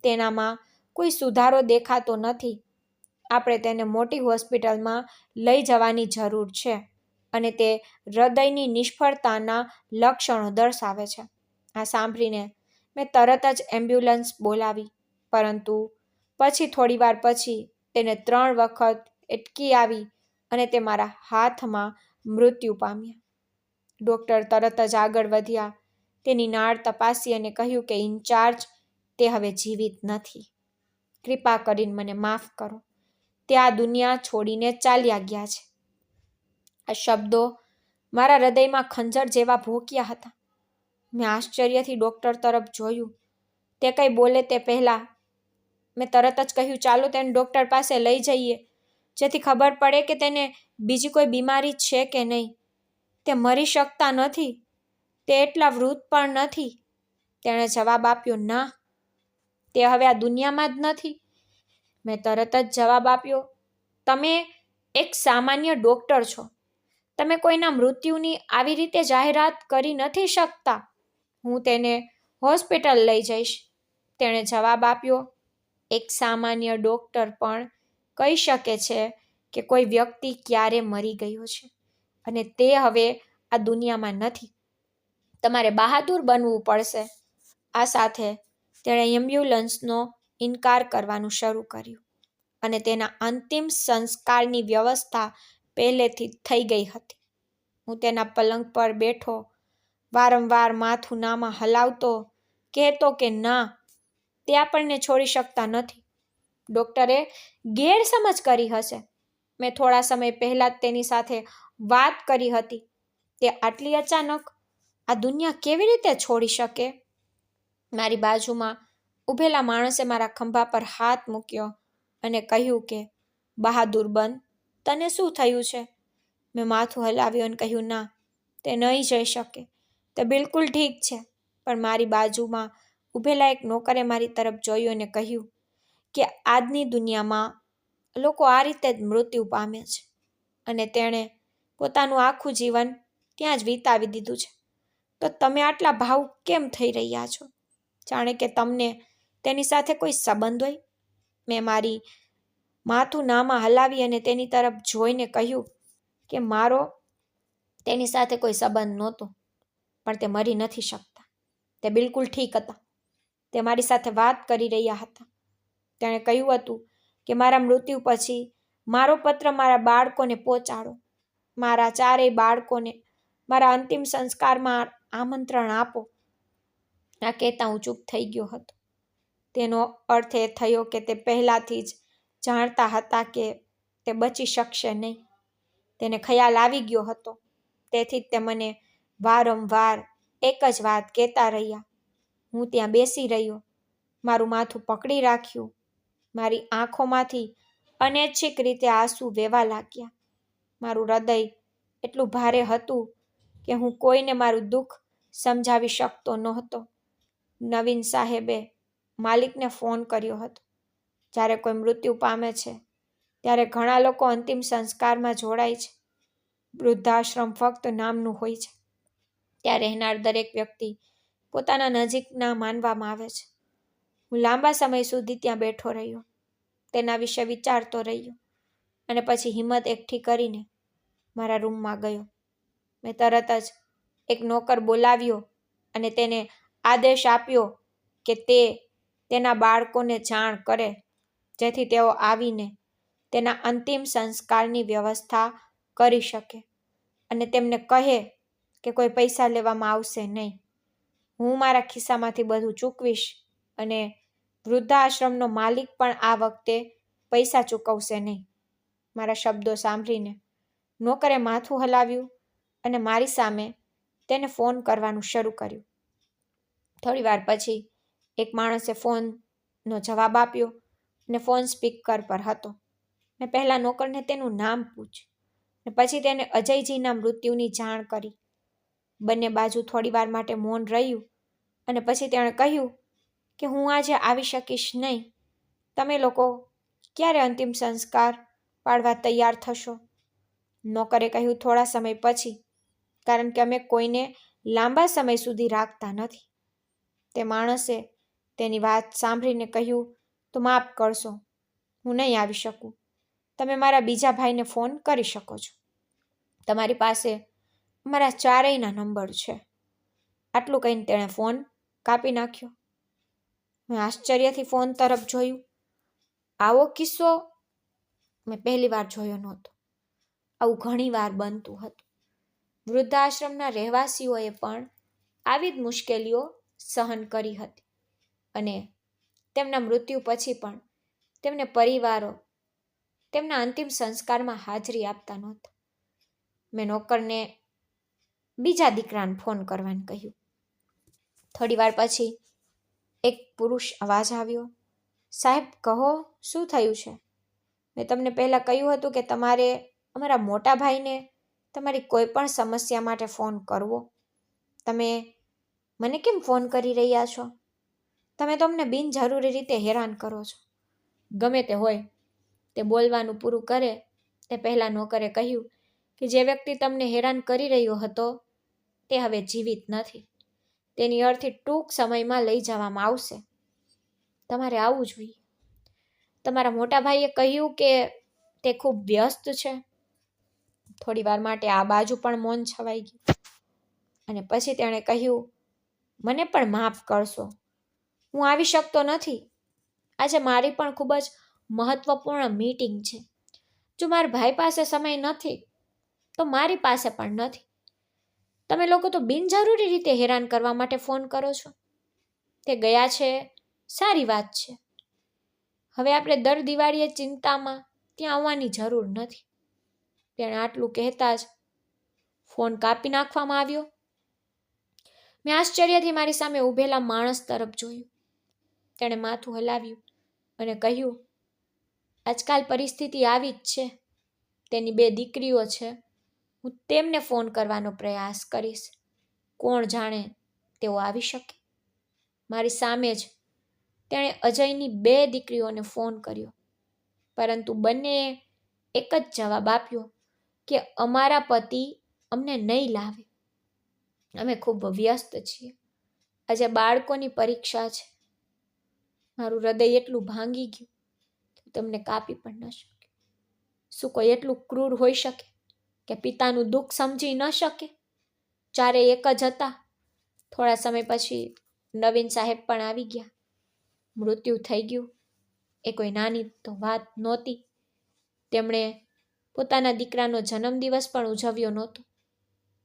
તેનામાં કોઈ સુધારો દેખાતો નથી. આપણે તેને મોટી હોસ્પિટલમાં લઈ જવાની જરૂર છે અને તે હૃદયની નિષ્ફળતાના લક્ષણો દર્શાવે છે. આ સાંભળીને મેં તરત જ એમ્બ્યુલન્સ બોલાવી, પરંતુ પછી થોડીવાર પછી તેને 3 વખત એટકી આવી અને તે મારા હાથમાં મૃત્યુ પામ્યા. ડૉક્ટર તરત જ આગળ વધ્યા, તેની નાળ તપાસી અને કહ્યું કે ઇન્ચાર્જ, તે હવે જીવિત નથી. કૃપા કરીને મને માફ કરો. તે આ દુનિયા છોડીને ચાલ્યા ગયા છે. આ શબ્દો મારા હૃદયમાં ખંજર જેવા ભોંક્યા હતા. મેં આશ્ચર્યથી ડૉક્ટર તરફ જોયું. તે કંઈ બોલે તે પહેલાં મેં તરત જ કહ્યું, ચાલો તેને ડૉક્ટર પાસે લઈ જઈએ, જેથી ખબર પડે કે તેને બીજી કોઈ બીમારી છે કે નહીં. તે મરી શકતા નથી. તે એટલા વૃદ્ધ પણ નથી. તેણે જવાબ આપ્યો, ના, તે હવે આ દુનિયામાં જ નથી. મેં તરત જ જવાબ આપ્યો, તમે એક સામાન્ય ડૉક્ટર છો. તમે કોઈના મૃત્યુની આવી રીતે જાહેરાત કરી નથી શકતા. હું તેને હોસ્પિટલ લઈ જઈશ. તેણે જવાબ આપ્યો, એક સામાન્ય ડૉક્ટર પણ કહી શકે છે કે કોઈ વ્યક્તિ ક્યારે મરી ગયો છે અને તે હવે આ દુનિયામાં નથી. તમારે બહાદુર બનવું પડશે. આ સાથે તેણે એમ્બ્યુલન્સનો ઇનકાર કરવાનું શરૂ કર્યું અને તેના અંતિમ સંસ્કારની વ્યવસ્થા પહેલેથી થઈ ગઈ હતી. હું તેના પલંગ પર બેઠો, વારંવાર માથું નામાં હલાવતો, કહેતો કે ના, તે આપણને છોડી શકતા નથી. ડૉક્ટરે ગેરસમજ કરી હશે. મેં થોડા સમય પહેલાં જ તેની સાથે વાત કરી હતી. તે આટલી અચાનક આ દુનિયા કેવી રીતે છોડી શકે? મારી બાજુમાં ઊભેલા માણસે મારા ખંભા પર હાથ મૂક્યો અને કહ્યું કે બહાદુર બન, તને શું થયું છે? મેં માથું હલાવ્યું અને કહ્યું, ના, તે નહીં જઈ શકે. તે બિલકુલ ઠીક છે. પણ મારી બાજુમાં ઊભેલા એક નોકરે મારી તરફ જોયું અને કહ્યું કે આજની દુનિયામાં લોકો આ રીતે જ મૃત્યુ પામે છે અને તેણે પોતાનું આખું જીવન ત્યાં જ વિતાવી દીધું છે. તો તમે આટલા ભાવુક કેમ થઈ રહ્યા છો? જાણે કે તમને તેની સાથે કોઈ સંબંધ હોય. મેં મારી માથું નામાં હલાવી અને તેની તરફ જોઈને કહ્યું કે મારો તેની સાથે કોઈ સંબંધ નહોતો, પણ તે મરી નથી શકતા. તે બિલકુલ ઠીક હતા. તે મારી સાથે વાત કરી રહ્યા હતા. તેણે કહ્યું હતું કે મારા મૃત્યુ પછી મારો પત્ર મારા બાળકોને પહોંચાડો. મારા ચારેય બાળકોને મારા અંતિમ સંસ્કારમાં આમંત્રણ આપો. આ કહેતા હું ચૂપ થઈ ગયો હતો. તેનો અર્થ એ થયો કે તે પહેલાથી જ જાણતા હતા કે તે બચી શકશે નહીં. તેને ખ્યાલ આવી ગયો હતો. તેથી જ તે મને વારંવાર એક જ વાત કહેતા રહ્યા. હું ત્યાં બેસી રહ્યો, મારું માથું પકડી રાખ્યું. મારી આંખોમાંથી અનૈચ્છિક રીતે આંસુ વહેવા લાગ્યા. મારું હૃદય એટલું ભારે હતું કે હું કોઈને મારું દુઃખ સમજાવી શકતો નહોતો. નવીન સાહેબે માલિકને ફોન કર્યો હતો. જ્યારે કોઈ મૃત્યુ પામે છે ત્યારે ઘણા લોકો અંતિમ સંસ્કારમાં જોડાય છે. વૃદ્ધાશ્રમ ફક્ત નામનું હોય છે. ત્યાં રહેનાર દરેક વ્યક્તિ પોતાના નજીકના માનવામાં આવે છે. હું લાંબા સમય સુધી ત્યાં બેઠો રહ્યો, તેના વિશે વિચારતો રહ્યો અને પછી હિંમત એકઠી કરીને મારા રૂમમાં ગયો. મેં તરત જ એક નોકર બોલાવ્યો અને તેને આદેશ આપ્યો કે તે તેના બાળકોને જાણ કરે, જેથી તેઓ આવીને તેના અંતિમ સંસ્કારની વ્યવસ્થા કરી શકે અને તેમને કહે કે કોઈ પૈસા લેવામાં આવશે નહીં. હું મારા ખિસ્સામાંથી બધું ચૂકવીશ અને વૃદ્ધાશ્રમનો માલિક પણ આ વખતે પૈસા ચૂકવશે નહીં. મારા શબ્દો સાંભળીને નોકરે માથું હલાવ્યું અને મારી સામે તેને ફોન કરવાનું શરૂ કર્યું. થોડી વાર પછી એક માણસે ફોનનો જવાબ આપ્યો અને ફોન સ્પીકર પર હતો. મેં પહેલાં નોકરને તેનું નામ પૂછ્યું અને પછી તેને અજયજીના મૃત્યુની જાણ કરી. બંને બાજુ થોડી વાર માટે મૌન રહ્યું અને પછી તેણે કહ્યું કે હું આજે આવી શકીશ નહીં. તમે લોકો ક્યારે અંતિમ સંસ્કાર પાડવા તૈયાર થશો? નોકરે કહ્યું, થોડા સમય પછી, કારણ કે અમે કોઈને લાંબા સમય સુધી રાખતા નથી. તે માણસે તેની વાત સાંભળીને કહ્યું, તો માફ કરશો, હું નહીં આવી શકું. તમે મારા બીજા ભાઈને ફોન કરી શકો છો. તમારી પાસે મારા ચારેયના નંબર છે. આટલું કહીને તેણે ફોન કાપી નાખ્યો. મેં આશ્ચર્યથી ફોન તરફ જોયું. આવો કિસ્સો મેં પહેલી વાર જોયો નહોતો. આવું ઘણી વાર બનતું હતું. વૃદ્ધાશ્રમના રહેવાસીઓએ પણ આવી જ મુશ્કેલીઓ સહન કરી હતી અને તેમના મૃત્યુ પછી પણ તેમને પરિવારો તેમના અંતિમ સંસ્કારમાં હાજરી આપતા નહોતા. મેં નોકરને બીજા દીકરાને ફોન કરવાનું કહ્યું. થોડી વાર પછી એક પુરુષ અવાજ આવ્યો, સાહેબ કહો, શું થયું છે? મેં તમને પહેલાં કહ્યું હતું કે તમારે અમારા મોટા ભાઈને તમારી કોઈ પણ સમસ્યા માટે ફોન કરવો. તમે મને કેમ ફોન કરી રહ્યા છો? તમે તો અમને બિનજરૂરી રીતે હેરાન કરો છો. ગમે તે હોય, તે બોલવાનું પૂરું કરે તે પહેલાં નોકરે કહ્યું કે જે વ્યક્તિ તમને હેરાન કરી રહ્યો હતો તે હવે જીવિત નથી. તેની અર્થી ટૂંક સમયમાં લઈ જવામાં આવશે. તમારે આવવું જોઈએ. તમારા મોટા ભાઈએ કહ્યું કે તે ખૂબ વ્યસ્ત છે. થોડી વાર માટે આ બાજુ પણ મૌન છવાઈ ગયું અને પછી તેણે કહ્યું, મને પણ માફ કરશો, હું આવી શકતો નથી. આજે મારી પણ ખૂબ જ મહત્વપૂર્ણ મીટિંગ છે. જો મારા ભાઈ પાસે સમય નથી તો મારી પાસે પણ નથી. તમે લોકો તો બિનજરૂરી રીતે હેરાન કરવા માટે ફોન કરો છો. તે ગયા છે, સારી વાત છે. હવે આપણે દર દિવાળીએ ચિંતામાં ત્યાં આવવાની જરૂર નથી. તેણે આટલું કહેતા જ ફોન કાપી નાખવામાં આવ્યો. મેં આશ્ચર્યથી મારી સામે ઊભેલા માણસ તરફ જોયું. તેણે માથું હલાવ્યું અને કહ્યું, આજકાલ પરિસ્થિતિ આવી જ છે. તેની 2 દીકરીઓ છે. હું તેમને ફોન કરવાનો પ્રયાસ કરીશ. કોણ જાણે તેઓ આવી શકે. મારી સામે જ તેણે અજયની 2 દીકરીઓને ફોન કર્યો, પરંતુ બંનેએ એક જ જવાબ આપ્યો કે અમારા પતિ અમને નહીં લાવે. અમે ખૂબ વ્યસ્ત છીએ. આજે બાળકોની પરીક્ષા છે. મારું હૃદય એટલું ભાંગી ગયું કે તમને કાપી પણ ન શક્યું. શું કોઈ એટલું ક્રૂર હોઈ શકે કે પિતાનું દુઃખ સમજી ન શકે? ચારે એક જ હતા. થોડા સમય પછી નવીન સાહેબ પણ આવી ગયા. મૃત્યુ થઈ ગયું એ કોઈ નાની તો વાત નહોતી. તેમણે પોતાના દીકરાનો જન્મદિવસ પણ ઉજવ્યો નહોતો.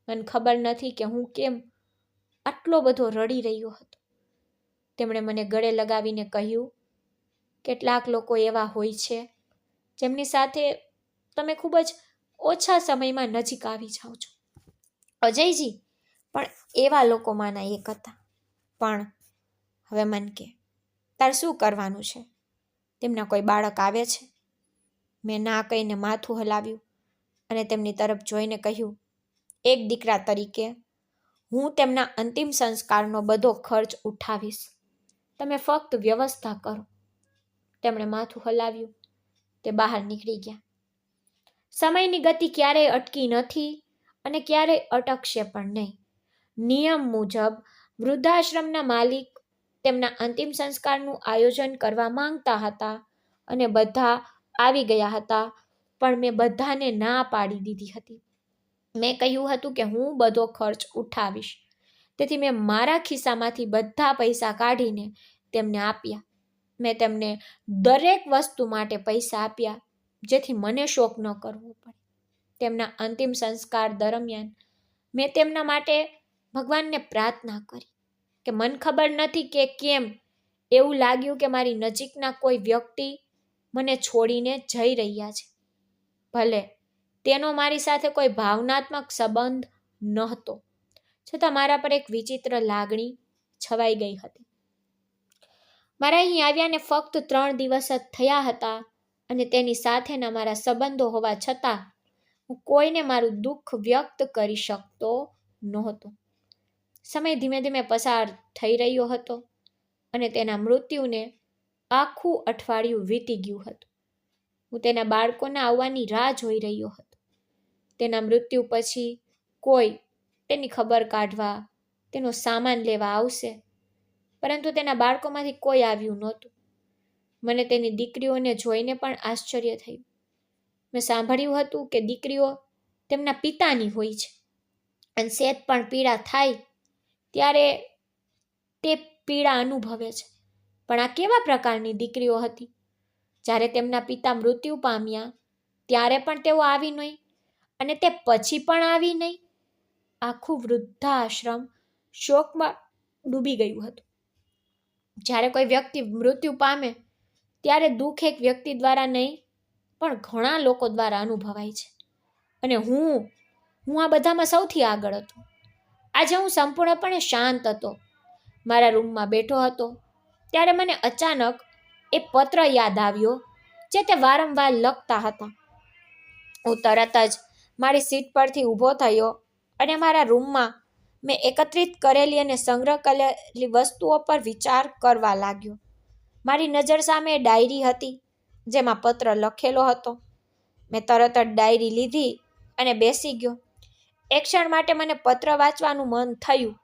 મને ખબર નથી કે હું કેમ આટલો બધો રડી રહ્યો હતો. તેમણે મને ગળે લગાવીને કહ્યું, કેટલાક લોકો એવા હોય છે જેમની સાથે તમે ખૂબ જ ઓછા સમયમાં નજીક આવી જાઓ છો. અજયજી પણ એવા લોકોમાંના એક હતા. પણ હવે મન કે તાર શું કરવાનું છે? તેમના કોઈ બાળક આવે છે? મેં ના કહીને માથું હલાવ્યું અને તેમની તરફ જોઈને કહ્યું, એક દીકરા તરીકે હું તેમના અંતિમ સંસ્કારનો બધો ખર્ચ ઉઠાવીશ. તમે ફક્ત વ્યવસ્થા કરો. તેમણે માથું હલાવ્યું. તે બહાર નીકળી ગયા. સમયની ગતિ ક્યારેય અટકી નથી અને ક્યારેય અટકશે પણ નહીં. નિયમ મુજબ વૃદ્ધાશ્રમના માલિક તેમના અંતિમ સંસ્કારનું આયોજન કરવા માંગતા હતા અને બધા આવી ગયા હતા, પણ મેં બધાને ના પાડી દીધી હતી. મેં કહ્યું હતું કે હું બધો ખર્ચ ઉઠાવીશ. તેથી મેં મારા ખિસ્સામાંથી બધા પૈસા કાઢીને તેમને આપ્યા. મેં તેમને દરેક વસ્તુ માટે પૈસા આપ્યા જેથી મને શોક ન કરવો પડે. તેમના અંતિમ સંસ્કાર દરમિયાન મેં તેમના માટે ભગવાનને પ્રાર્થના કરી કે મને ખબર નથી કે કેમ એવું લાગ્યું કે મારી નજીકના કોઈ વ્યક્તિ મને છોડીને જઈ રહ્યા છે. ભલે તેનો મારી સાથે કોઈ ભાવનાત્મક સંબંધ નહોતો, છતાં મારા પર એક વિચિત્ર લાગણી છવાઈ ગઈ હતી. મારા અહીં આવ્યાને ફક્ત 3 દિવસ જ થયા હતા અને તેની સાથેના મારા સંબંધો હોવા છતાં હું કોઈને મારું દુઃખ વ્યક્ત કરી શકતો નહોતો. સમય ધીમે ધીમે પસાર થઈ રહ્યો હતો અને તેના મૃત્યુને આખું અઠવાડિયું વીતી ગયું હતું. હું તેના બાળકોના આવવાની રાહ જોઈ રહ્યો હતો. તેના મૃત્યુ પછી કોઈ તેની ખબર કાઢવા, તેનો સામાન લેવા આવશે, પરંતુ તેના બાળકોમાંથી કોઈ આવ્યું નહોતું. મને તેની દીકરીઓને જોઈને પણ આશ્ચર્ય થયું. મેં સાંભળ્યું હતું કે દીકરીઓ તેમના પિતાની હોય છે અને સેત પણ પીડા થાય ત્યારે તે પીડા અનુભવે છે. પણ આ કેવા પ્રકારની દીકરીઓ હતી? જ્યારે તેમના પિતા મૃત્યુ પામ્યા ત્યારે પણ તેઓ આવી નહીં અને તે પછી પણ આવી નહીં. આખું વૃદ્ધાશ્રમ શોકમાં ડૂબી ગયું હતું. જ્યારે કોઈ વ્યક્તિ મૃત્યુ પામે ત્યારે દુઃખ એક વ્યક્તિ દ્વારા નહીં પણ ઘણા લોકો દ્વારા અનુભવાય છે. અને હું આ બધામાં સૌથી આગળ હતો. આજે હું સંપૂર્ણપણે શાંત હતો. મારા રૂમમાં બેઠો હતો ત્યારે મને અચાનક એ પત્ર યાદ આવ્યો જે તે વારંવાર લખતા હતા. હું તરત જ મારી સીટ પરથી ઊભો થયો અને મારા રૂમમાં મેં એકત્રિત કરેલી અને સંગ્રહ કરેલી વસ્તુઓ પર વિચાર કરવા લાગ્યો. મારી નજર સામે ડાયરી હતી જેમાં પત્ર લખેલો હતો. મેં તરત જ ડાયરી લીધી અને બેસી ગયો. એક ક્ષણ માટે મને પત્ર વાંચવાનું મન થયું.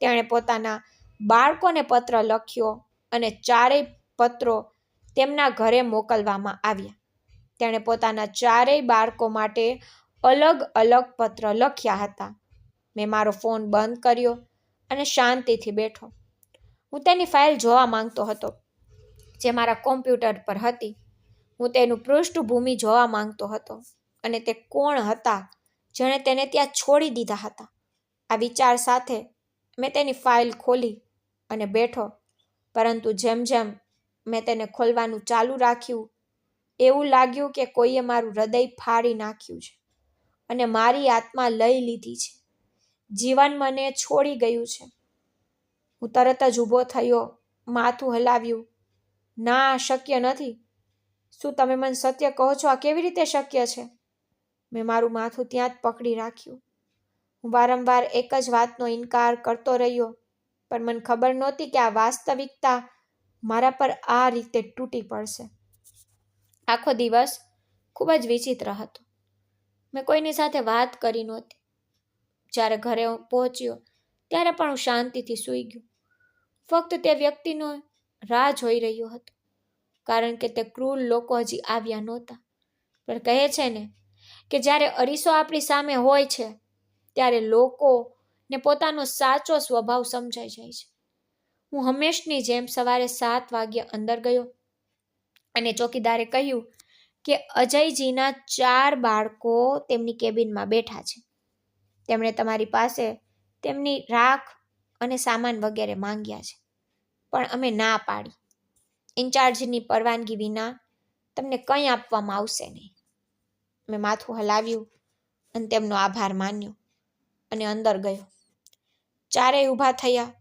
તેણે પોતાના બાળકોને પત્ર લખ્યો અને 4 પત્રો તેમના ઘરે મોકલવામાં આવ્યા. તેણે પોતાના 4 બાળકો માટે અલગ અલગ પત્ર લખ્યા હતા. મેં મારો ફોન બંધ કર્યો અને શાંતિથી બેઠો. હું તેની ફાઇલ જોવા માંગતો હતો જે મારા કોમ્પ્યુટર પર હતી. હું તેનું પૃષ્ઠભૂમિ જોવા માંગતો હતો અને તે કોણ હતા જેણે તેને ત્યાં છોડી દીધા હતા. આ વિચાર સાથે મેં તેની ફાઇલ ખોલી અને બેઠો. પરંતુ જેમ જેમ મેં તેને ખોલવાનું ચાલુ રાખ્યું એવું લાગ્યું કે કોઈએ મારું હૃદય ફાડી નાખ્યું છે અને મારી આત્મા લઈ લીધી છે. જીવન મને છોડી ગયું છે. હું તરત જ ઊભો થયો, માથું હલાવ્યું. ના, શક્ય નથી. શું તમે મને સત્ય કહો છો? આ કેવી રીતે શક્ય છે? મેં મારું માથું ત્યાં જ પકડી રાખ્યું. હું વારંવાર એક જ વાતનો ઇનકાર કરતો રહ્યો પણ મને ખબર નહોતી કે આ વાસ્તવિકતા મારા પર આ રીતે તૂટી પડશે. આખો દિવસ ખૂબ જ વિચિત્ર હતો. મેં કોઈની સાથે વાત કરી નહોતી. જ્યારે ઘરે પહોંચ્યો ત્યારે પણ હું શાંતિથી સૂઈ ગયો. ફક્ત તે વ્યક્તિનો રાહ જોઈ રહ્યો હતો કારણ કે તે ક્રૂર લોકો હજી આવ્યા નહોતા. પણ કહે છે ને કે જ્યારે અરીસો આપણી સામે હોય છે ત્યારે લોકોને પોતાનો સાચો સ્વભાવ સમજાઈ જાય છે. હું હંમેશની જેમ સવારે 7 વાગ્યે અંદર ગયો અને ચોકીદારે કહ્યું કે અજયજીના 4 બાળકો તેમની કેબિનમાં બેઠા છે. તેમણે તમારી પાસે તેમની રાખ અને સામાન વગેરે માંગ્યા છે પણ અમે ના પાડી. ઇન્ચાર્જની પરવાનગી વિના તમને કંઈ આપવામાં આવશે નહીં. મેં માથું હલાવ્યું અને તેમનો આભાર માન્યો અને અંદર ગયો. 4 ઊભા થયા.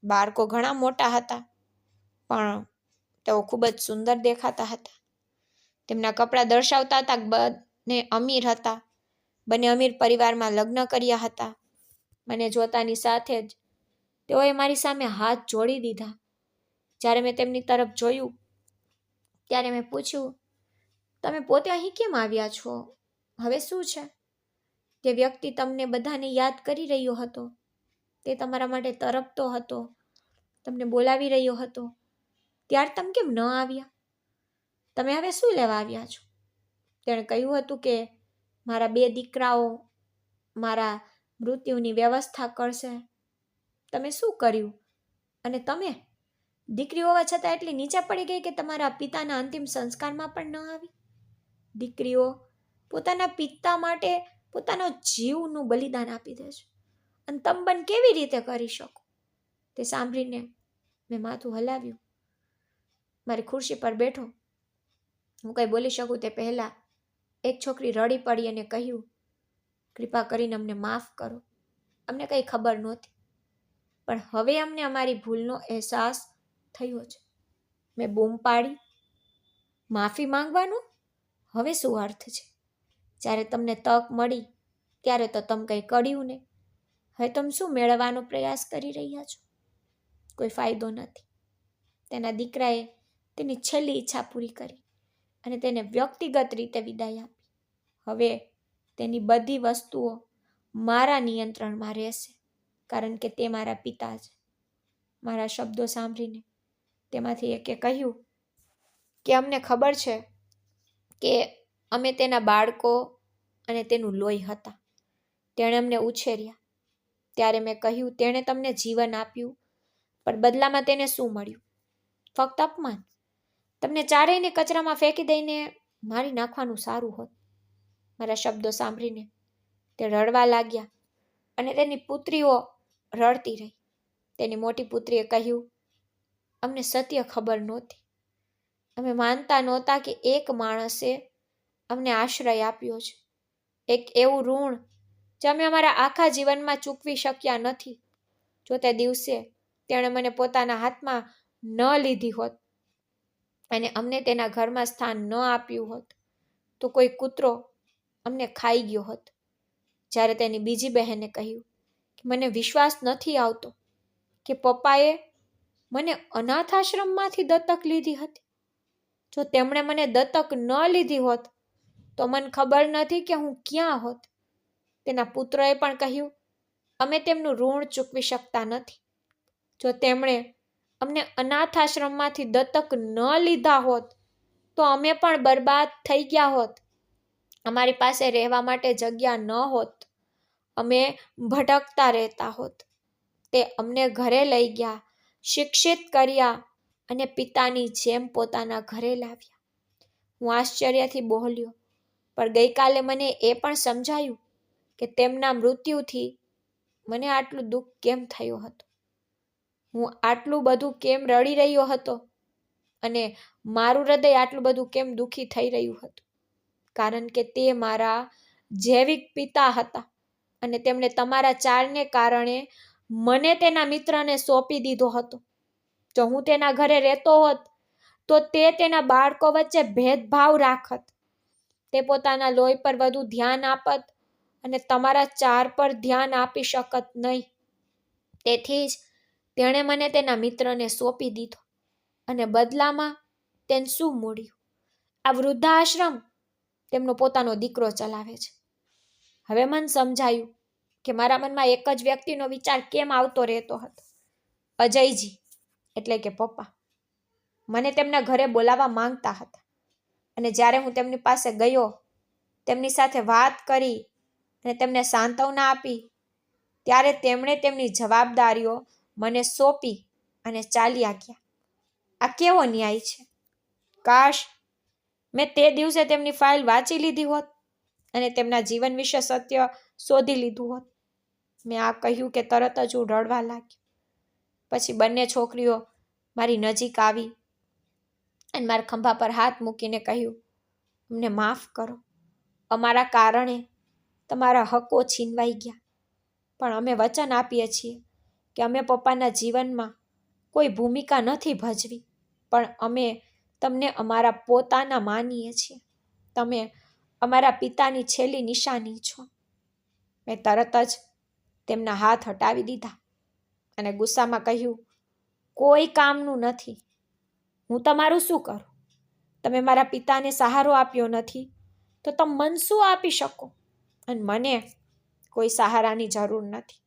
બાળકો ઘણા મોટા હતા પણ તેઓ ખૂબ જ સુંદર દેખાતા હતા. તેમના કપડાં દર્શાવતા હતા બંને અમીર હતા. બંને અમીર પરિવારમાં લગ્ન કર્યા હતા. મને જોતાની સાથે જ તેઓએ મારી સામે હાથ જોડી દીધા. જ્યારે મેં તેમની તરફ જોયું ત્યારે મેં પૂછ્યું, તમે પોતે અહીં કેમ આવ્યા છો? હવે શું છે? તે વ્યક્તિ તમને બધાને યાદ કરી રહ્યો હતો. તે તમારા માટે તરપતો હતો, તમને બોલાવી રહ્યો હતો. ત્યારે તમે કેમ ન આવ્યા? તમે હવે શું લેવા આવ્યા છો? તેણે કહ્યું હતું કે મારા 2 દીકરાઓ મારા મૃત્યુની વ્યવસ્થા કરશે. તમે શું કર્યું? અને તમે દીકરી હોવા છતાં એટલી નીચે પડી ગઈ કે તમારા પિતાના અંતિમ સંસ્કારમાં પણ ન આવી. દીકરીઓ પોતાના પિતા માટે પોતાનો જીવનું બલિદાન આપી દે છે અને તમે પણ કેવી રીતે કરી શકો? તે સાંભળીને મેં માથું હલાવ્યું. મારી ખુરશી પર બેઠો. હું કંઈ બોલી શકું તે પહેલાં એક છોકરી રડી પડી અને કહ્યું, કૃપા કરીને અમને માફ કરો. અમને કંઈ ખબર નહોતી પણ હવે અમને અમારી ભૂલનો અહેસાસ થયો છે. મેં બૂમ પાડી, માફી માંગવાનો હવે શું અર્થ છે? જ્યારે તમને તક મળી ત્યારે તો તમે કંઈ કર્યું નહીં. હવે તમે શું મેળવવાનો પ્રયાસ કરી રહ્યા છો? કોઈ ફાયદો નથી. તેના દીકરાએ તેની છેલ્લી ઈચ્છા પૂરી કરી અને તેને વ્યક્તિગત રીતે વિદાય આપી. હવે તેની બધી વસ્તુઓ મારા નિયંત્રણમાં રહેશે કારણ કે તે મારા પિતા છે. મારા શબ્દો સાંભળીને તેમાંથી એકે કહ્યું કે અમને ખબર છે કે અમે તેના બાળકો અને તેનું લોહી હતા. તેણે અમને ઉછેર્યા. ત્યારે મેં કહ્યું, તેણે તમને જીવન આપ્યું પણ બદલામાં તેને શું મળ્યું? ફક્ત અપમાન. તમને 4ને કચરામાં ફેંકી દઈને મારી નાખવાનું સારું હોત. મારા શબ્દો સાંભળીને તે રડવા લાગ્યા અને તેની પુત્રીઓ રડતી રહી. તેની મોટી પુત્રીએ કહ્યું, અમને સત્ય ખબર નહોતી. અમે માનતા નહોતા કે એક માણસે અમને આશ્રય આપ્યો છે. એક એવું ઋણ જે અમે અમારા આખા જીવનમાં ચૂકવી શક્યા નથી. જો તે દિવસે તેણે મને પોતાના હાથમાં ન લીધી હોત અને અમને તેના ઘરમાં સ્થાન ન આપ્યું હોત તો કોઈ કૂતરો અમને ખાઈ ગયો હોત. જ્યારે તેની બીજી બહેને કહ્યું કે મને વિશ્વાસ નથી આવતો કે પપ્પાએ મને અનાથ આશ્રમમાંથી દત્તક લીધી હતી. જો તેમણે મને દત્તક ન લીધી હોત તો મને ખબર નથી કે હું ક્યાં હોત. તેના પુત્રએ પણ કહ્યું, અમે તેમનું ઋણ ચૂકવી શકતા નથી. જો તેમણે અમને અનાથ આશ્રમમાંથી દત્તક ન લીધા હોત તો અમે પણ બરબાદ થઈ ગયા હોત. અમારી પાસે રહેવા માટે જગ્યા ન હોત. અમે ભટકતા રહેતા હોત. તે અમને ઘરે લઈ ગયા, શિક્ષિત કર્યા અને પિતાની જેમ પોતાના ઘરે લાવ્યા. હું આશ્ચર્યથી બોલ્યો, પણ ગઈકાલે મને એ પણ સમજાયું કે તેમના મૃત્યુથી મને આટલું દુઃખ કેમ થયું હતું. હું આટલું બધું કેમ રડી રહ્યો હતો અને મારું હૃદય આટલું બધું કેમ દુઃખી થઈ રહ્યું હતું. કારણ કે તે મારા જૈવિક પિતા હતા અને તેમણે તમારા ચારને કારણે મને તેના મિત્રને સોંપી દીધો હતો. જો હું તેના ઘરે રહેતો હોત તો તે તેના બાળકો વચ્ચે ભેદભાવ રાખત. તે પોતાના લોહી પર વધુ ધ્યાન આપત અને તમારા ચાર પર ધ્યાન આપી શકત નહીં. તેથી જ તેણે મને તેના મિત્રને સોંપી દીધો અને બદલામાં તેને શું મળ્યું? આ વૃદ્ધાશ્રમ તેમનો પોતાનો દીકરો ચલાવે છે. હવે મને સમજાયું કે મારા મનમાં એક જ વ્યક્તિનો વિચાર કેમ આવતો રહેતો હતો. અજયજી એટલે કે પપ્પા મને તેમના ઘરે બોલાવવા માંગતા હતા અને જ્યારે હું તેમની પાસે ગયો, તેમની સાથે વાત કરી અને તેમને સાંત્વના આપી ત્યારે તેમણે તેમની જવાબદારીઓ મને સોંપી અને ચાલ્યા ગયા. આ કેવો ન્યાય છે? કાશ મેં તે દિવસે તેમની ફાઇલ વાંચી લીધી હોત અને તેમના જીવન વિશે સત્ય શોધી લીધું હોત. મેં આ કહ્યું કે તરત જ હું રડવા લાગ્યો. પછી બંને છોકરીઓ મારી નજીક આવી અને મારા ખંભા પર હાથ મૂકીને કહ્યું, અમને માફ કરો. અમારા કારણે તમારા હકો છીનવાઈ ગયા. પણ અમે વચન આપીએ છીએ કે અમે પપ્પાના જીવનમાં કોઈ ભૂમિકા નથી ભજવી, પણ અમે તમને અમારા પોતાના માનીએ છીએ. તમે અમારા પિતાની છેલ્લી નિશાની છો. મેં તરત જ તેમના હાથ હટાવી દીધા અને ગુસ્સામાં કહ્યું, કોઈ કામનું નથી. હું તમારું શું કરું? તમે મારા પિતાને સહારો આપ્યો નથી તો તમે મન શું આપી શકો? અને મને કોઈ સહારાની જરૂર નથી.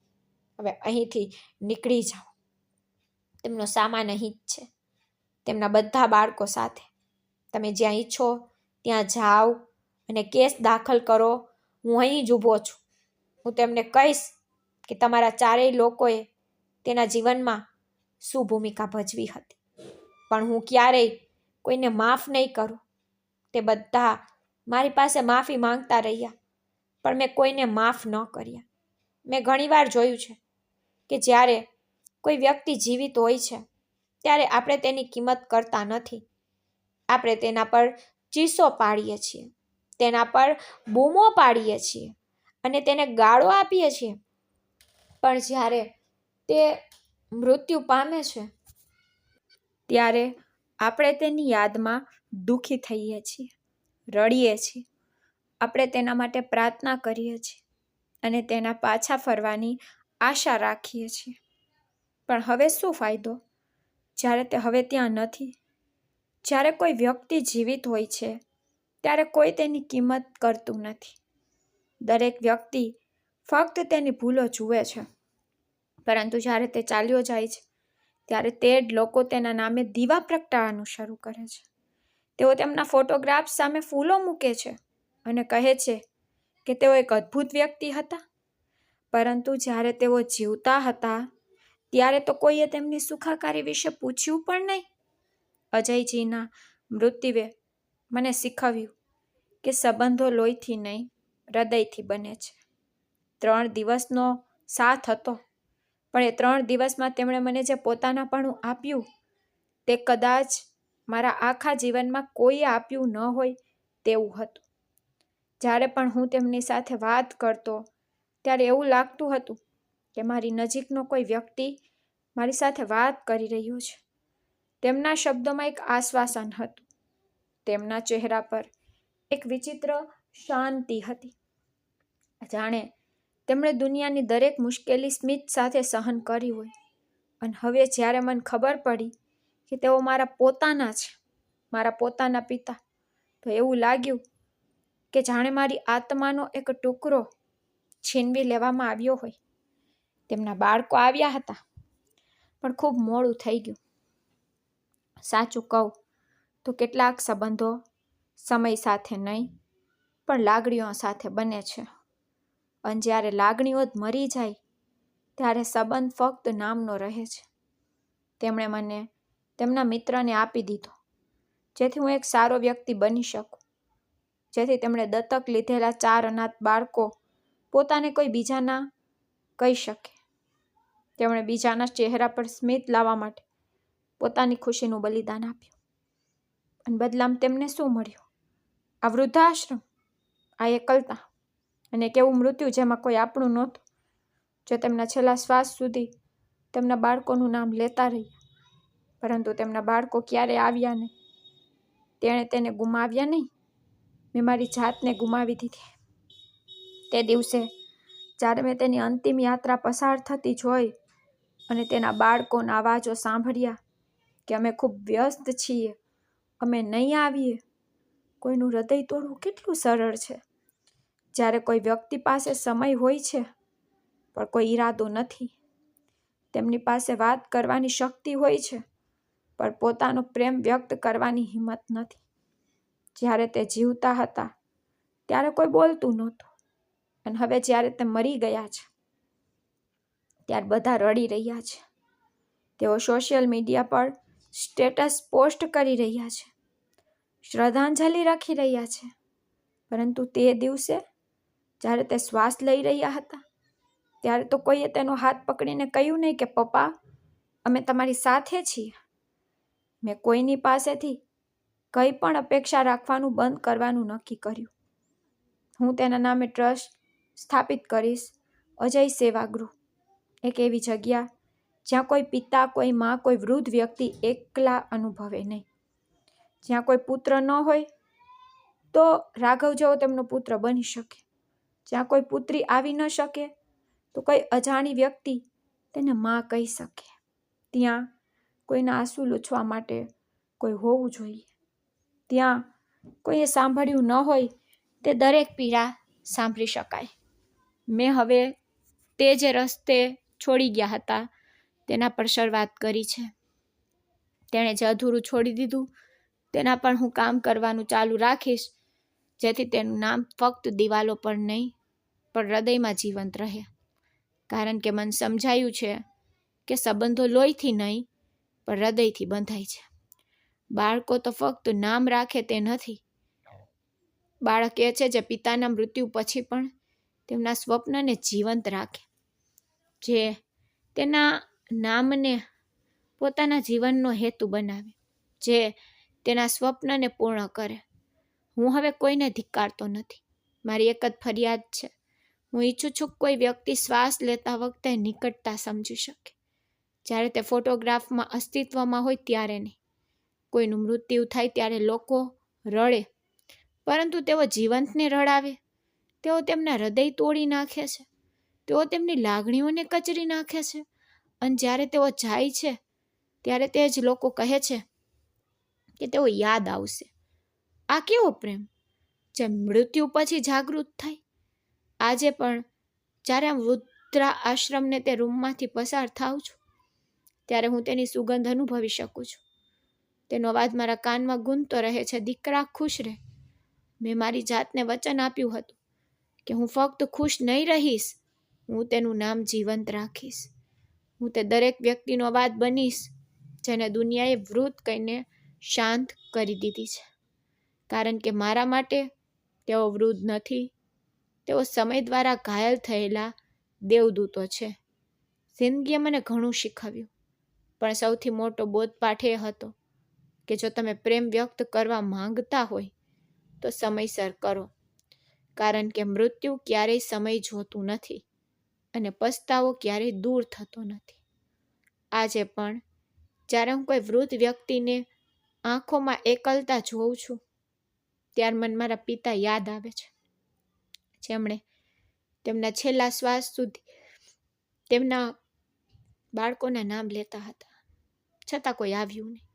હવે અહીંથી નીકળી જાઓ. તેમનો સામાન અહીં જ છે, તેમના બધા બાળકો સાથે. તમે જ્યાં ઈચ્છો ત્યાં જાઓ અને કેસ દાખલ કરો. હું અહીં જ ઊભો છું. હું તેમને કહીશ કે તમારા ચારેય લોકોએ તેના જીવનમાં શું ભૂમિકા ભજવી હતી. પણ હું ક્યારેય કોઈને માફ નહીં કરું. તે બધા મારી પાસે માફી માંગતા રહ્યા પણ મેં કોઈને માફ ન કર્યા. મેં ઘણીવાર જોયું છે કે જ્યારે કોઈ વ્યક્તિ જીવિત હોય છે ત્યારે આપણે તેની કિંમત કરતા નથી. આપણે તેના પર ચીસો પાડીએ છીએ, તેના પર બૂમો પાડીએ છીએ અને તેને ગાળો આપીએ છીએ. પણ જ્યારે તે મૃત્યુ પામે છે ત્યારે આપણે તેની યાદમાં દુઃખી થઈએ છીએ, રડીએ છીએ. આપણે તેના માટે પ્રાર્થના કરીએ છીએ અને તેના પાછા ફરવાની આશા રાખીએ છીએ. પણ હવે શું ફાયદો જ્યારે તે હવે ત્યાં નથી? જ્યારે કોઈ વ્યક્તિ જીવિત હોય છે ત્યારે કોઈ તેની કિંમત કરતું નથી. દરેક વ્યક્તિ ફક્ત તેની ભૂલો જુએ છે, પરંતુ જ્યારે તે ચાલ્યો જાય છે ત્યારે તે જ લોકો તેના નામે દીવા પ્રગટાવવાનું શરૂ કરે છે. તેઓ તેમના ફોટોગ્રાફ્સ સામે ફૂલો મૂકે છે અને કહે છે કે તેઓ એક અદ્ભુત વ્યક્તિ હતા. પરંતુ જ્યારે તેઓ જીવતા હતા ત્યારે તો કોઈએ તેમની સુખાકારી વિશે પૂછ્યું પણ નહીં. અજયજીના મૃત્યુએ મને શીખવ્યું કે સંબંધો લોહીથી નહીં, હૃદયથી બને છે. 3 દિવસનો સાથ હતો, પણ એ 3 દિવસમાં તેમણે મને જે પોતાનાપણું આપ્યું તે કદાચ મારા આખા જીવનમાં કોઈએ આપ્યું ન હોય તેવું હતું. જ્યારે પણ હું તેમની સાથે વાત કરતો ત્યારે એવું લાગતું હતું કે મારી નજીકનો કોઈ વ્યક્તિ મારી સાથે વાત કરી રહ્યો છે. તેમના શબ્દોમાં એક આશ્વાસન હતું. તેમના ચહેરા પર એક વિચિત્ર શાંતિ હતી. જાણે તેમણે દુનિયાની દરેક મુશ્કેલી સ્મિત સાથે સહન કરી હોય. અને હવે જ્યારે મને ખબર પડી કે તેઓ મારા પોતાના છે, મારા પોતાના પિતા, તો એવું લાગ્યું કે જાણે મારી આત્માનો એક ટુકડો છીનવી લેવામાં આવ્યો હોય. તેમના બાળકો આવ્યા હતા, પણ ખૂબ મોડું થઈ ગયું. સાચું કહું તો કેટલાક સંબંધો સમય સાથે નહીં, પણ લાગણીઓ સાથે બને છે. અને જ્યારે લાગણીઓ જ મરી જાય ત્યારે સંબંધ ફક્ત નામનો રહે છે. તેમણે મને તેમના મિત્રને આપી દીધો, જેથી હું એક સારો વ્યક્તિ બની શકું, જેથી તેમણે દત્તક લીધેલા 4 અનાથ બાળકો પોતાને કોઈ બીજાના કહી શકે. તેમણે બીજાના ચહેરા પર સ્મિત લાવવા માટે પોતાની ખુશીનું બલિદાન આપ્યું. અને બદલામાં તેમને શું મળ્યું? આ વૃદ્ધાશ્રમ, આ એકલતા અને એક એવું મૃત્યુ જેમાં કોઈ આપણું નહોતું. જો તેમના છેલ્લા શ્વાસ સુધી તેમના બાળકોનું નામ લેતા રહ્યા, પરંતુ તેમના બાળકો ક્યારેય આવ્યા નહીં. તેણે તેને ગુમાવ્યા નહીં, મેં મારી જાતને ગુમાવી દીધી. તે દિવસે જ્યારે મેં તેની અંતિમ યાત્રા પસાર થતી જોઈ અને તેના બાળકોના અવાજો સાંભળ્યા કે અમે ખૂબ વ્યસ્ત છીએ, અમે નહીં આવીએ, કોઈનું હૃદય તોડવું કેટલું સરળ છે. જ્યારે કોઈ વ્યક્તિ પાસે સમય હોય છે પણ કોઈ ઈરાદો નથી. તેમની પાસે વાત કરવાની શક્તિ હોય છે પણ પોતાનો પ્રેમ વ્યક્ત કરવાની હિંમત નથી. જ્યારે તે જીવતા હતા ત્યારે કોઈ બોલતું નહોતું, અને હવે જ્યારે તે મરી ગયા છે ત્યારે બધા રડી રહ્યા છે. તેઓ સોશિયલ મીડિયા પર સ્ટેટસ પોસ્ટ કરી રહ્યા છે, શ્રદ્ધાંજલિ રાખી રહ્યા છે, પરંતુ તે દિવસે જ્યારે તે શ્વાસ લઈ રહ્યા હતા ત્યારે તો કોઈએ તેનો હાથ પકડીને કહ્યું નહીં કે પપ્પા, અમે તમારી સાથે છીએ. મેં કોઈની પાસેથી કંઈ પણ અપેક્ષા રાખવાનું બંધ કરવાનું નક્કી કર્યું. હું તેના નામે ટ્રસ્ટ સ્થાપિત કરીશ, અજય સેવાગૃહ. એક એવી જગ્યા જ્યાં કોઈ પિતા, કોઈ માં, કોઈ વૃદ્ધ વ્યક્તિ એકલા અનુભવે નહીં. જ્યાં કોઈ પુત્ર ન હોય તો રાઘવ જેવો તેમનો પુત્ર બની શકે. જ્યાં કોઈ પુત્રી આવી ન શકે તો કોઈ અજાણી વ્યક્તિ તેને માં કહી શકે. ત્યાં કોઈના આંસુ લૂછવા માટે કોઈ હોવું જોઈએ. ત્યાં કોઈએ સાંભળ્યું ન હોય તે દરેક પીડા સાંભળી શકાય. મેં હવે તે જે રસ્તે છોડી ગયા હતા તેના પર શરૂઆત કરી છે. તેણે જે અધૂરું છોડી દીધું તેના પર હું કામ કરવાનું ચાલુ રાખીશ, જેથી તેનું નામ ફક્ત દિવાલો પર નહીં પણ હૃદયમાં જીવંત રહે. કારણ કે મને સમજાયું છે કે સંબંધો લોહીથી નહીં પણ હૃદયથી બંધાય છે. બાળકો તો ફક્ત નામ રાખે તે નથી. બાળક એ છે જે પિતાના મૃત્યુ પછી પણ તેમના સ્વપ્નને જીવંત રાખે, જે તેના નામને પોતાના જીવનનો હેતુ બનાવે, જે તેના સ્વપ્નને પૂર્ણ કરે. હું હવે કોઈને ધિક્કારતો નથી. મારી એક જ ફરિયાદ છે. હું ઈચ્છું છું કે કોઈ વ્યક્તિ શ્વાસ લેતા વખતે નિકટતા સમજી શકે, જ્યારે તે ફોટોગ્રાફમાં અસ્તિત્વમાં હોય ત્યારે નહીં. કોઈનું મૃત્યુ થાય ત્યારે લોકો રડે, પરંતુ તેઓ જીવંતને રડાવે. તેઓ તેમના હૃદય તોડી નાખે છે, તેઓ તેમની લાગણીઓને કચરી નાખે છે, અને જ્યારે તેઓ જાય છે ત્યારે તે જ લોકો કહે છે કે તેઓ યાદ આવશે. આ કેવો પ્રેમ જે મૃત્યુ પછી જાગૃત થાય. આજે પણ જ્યારે આ વૃદ્ધા આશ્રમને તે રૂમમાંથી પસાર થાઉં છું ત્યારે હું તેની સુગંધ અનુભવી શકું છું. તેનો અવાજ મારા કાનમાં ગૂંજતો રહે છે, દીકરા ખુશ રહે. મેં મારી જાતને વચન આપ્યું હતું કે હું ફક્ત ખુશ નહીં રહીશ, હું તેનું નામ જીવંત રાખીશ. હું તે દરેક વ્યક્તિનો અવાજ બનીશ જેને દુનિયાએ વૃદ્ધ કહીને શાંત કરી દીધી છે. કારણ કે મારા માટે તેઓ વૃદ્ધ નથી, તેઓ સમય દ્વારા ઘાયલ થયેલા દેવદૂતો છે. જિંદગીએ મને ઘણું શીખવ્યું, પણ સૌથી મોટો બોધપાઠ એ હતો કે જો તમે પ્રેમ વ્યક્ત કરવા માંગતા હોય તો સમયસર કરો, કારણ કે મૃત્યુ ક્યારેય સમય જોતું નથી અને પસ્તાવો ક્યારેય દૂર થતો નથી. આજે પણ જ્યારે હું કોઈ વૃદ્ધ વ્યક્તિને આંખોમાં એકલતા જોઉં છું, ત્યાર મને મારા પિતા યાદ આવે છે, જેમણે તેમના છેલ્લા શ્વાસ સુધી તેમના બાળકોના નામ લેતા હતા, છતાં કોઈ આવ્યું નહીં.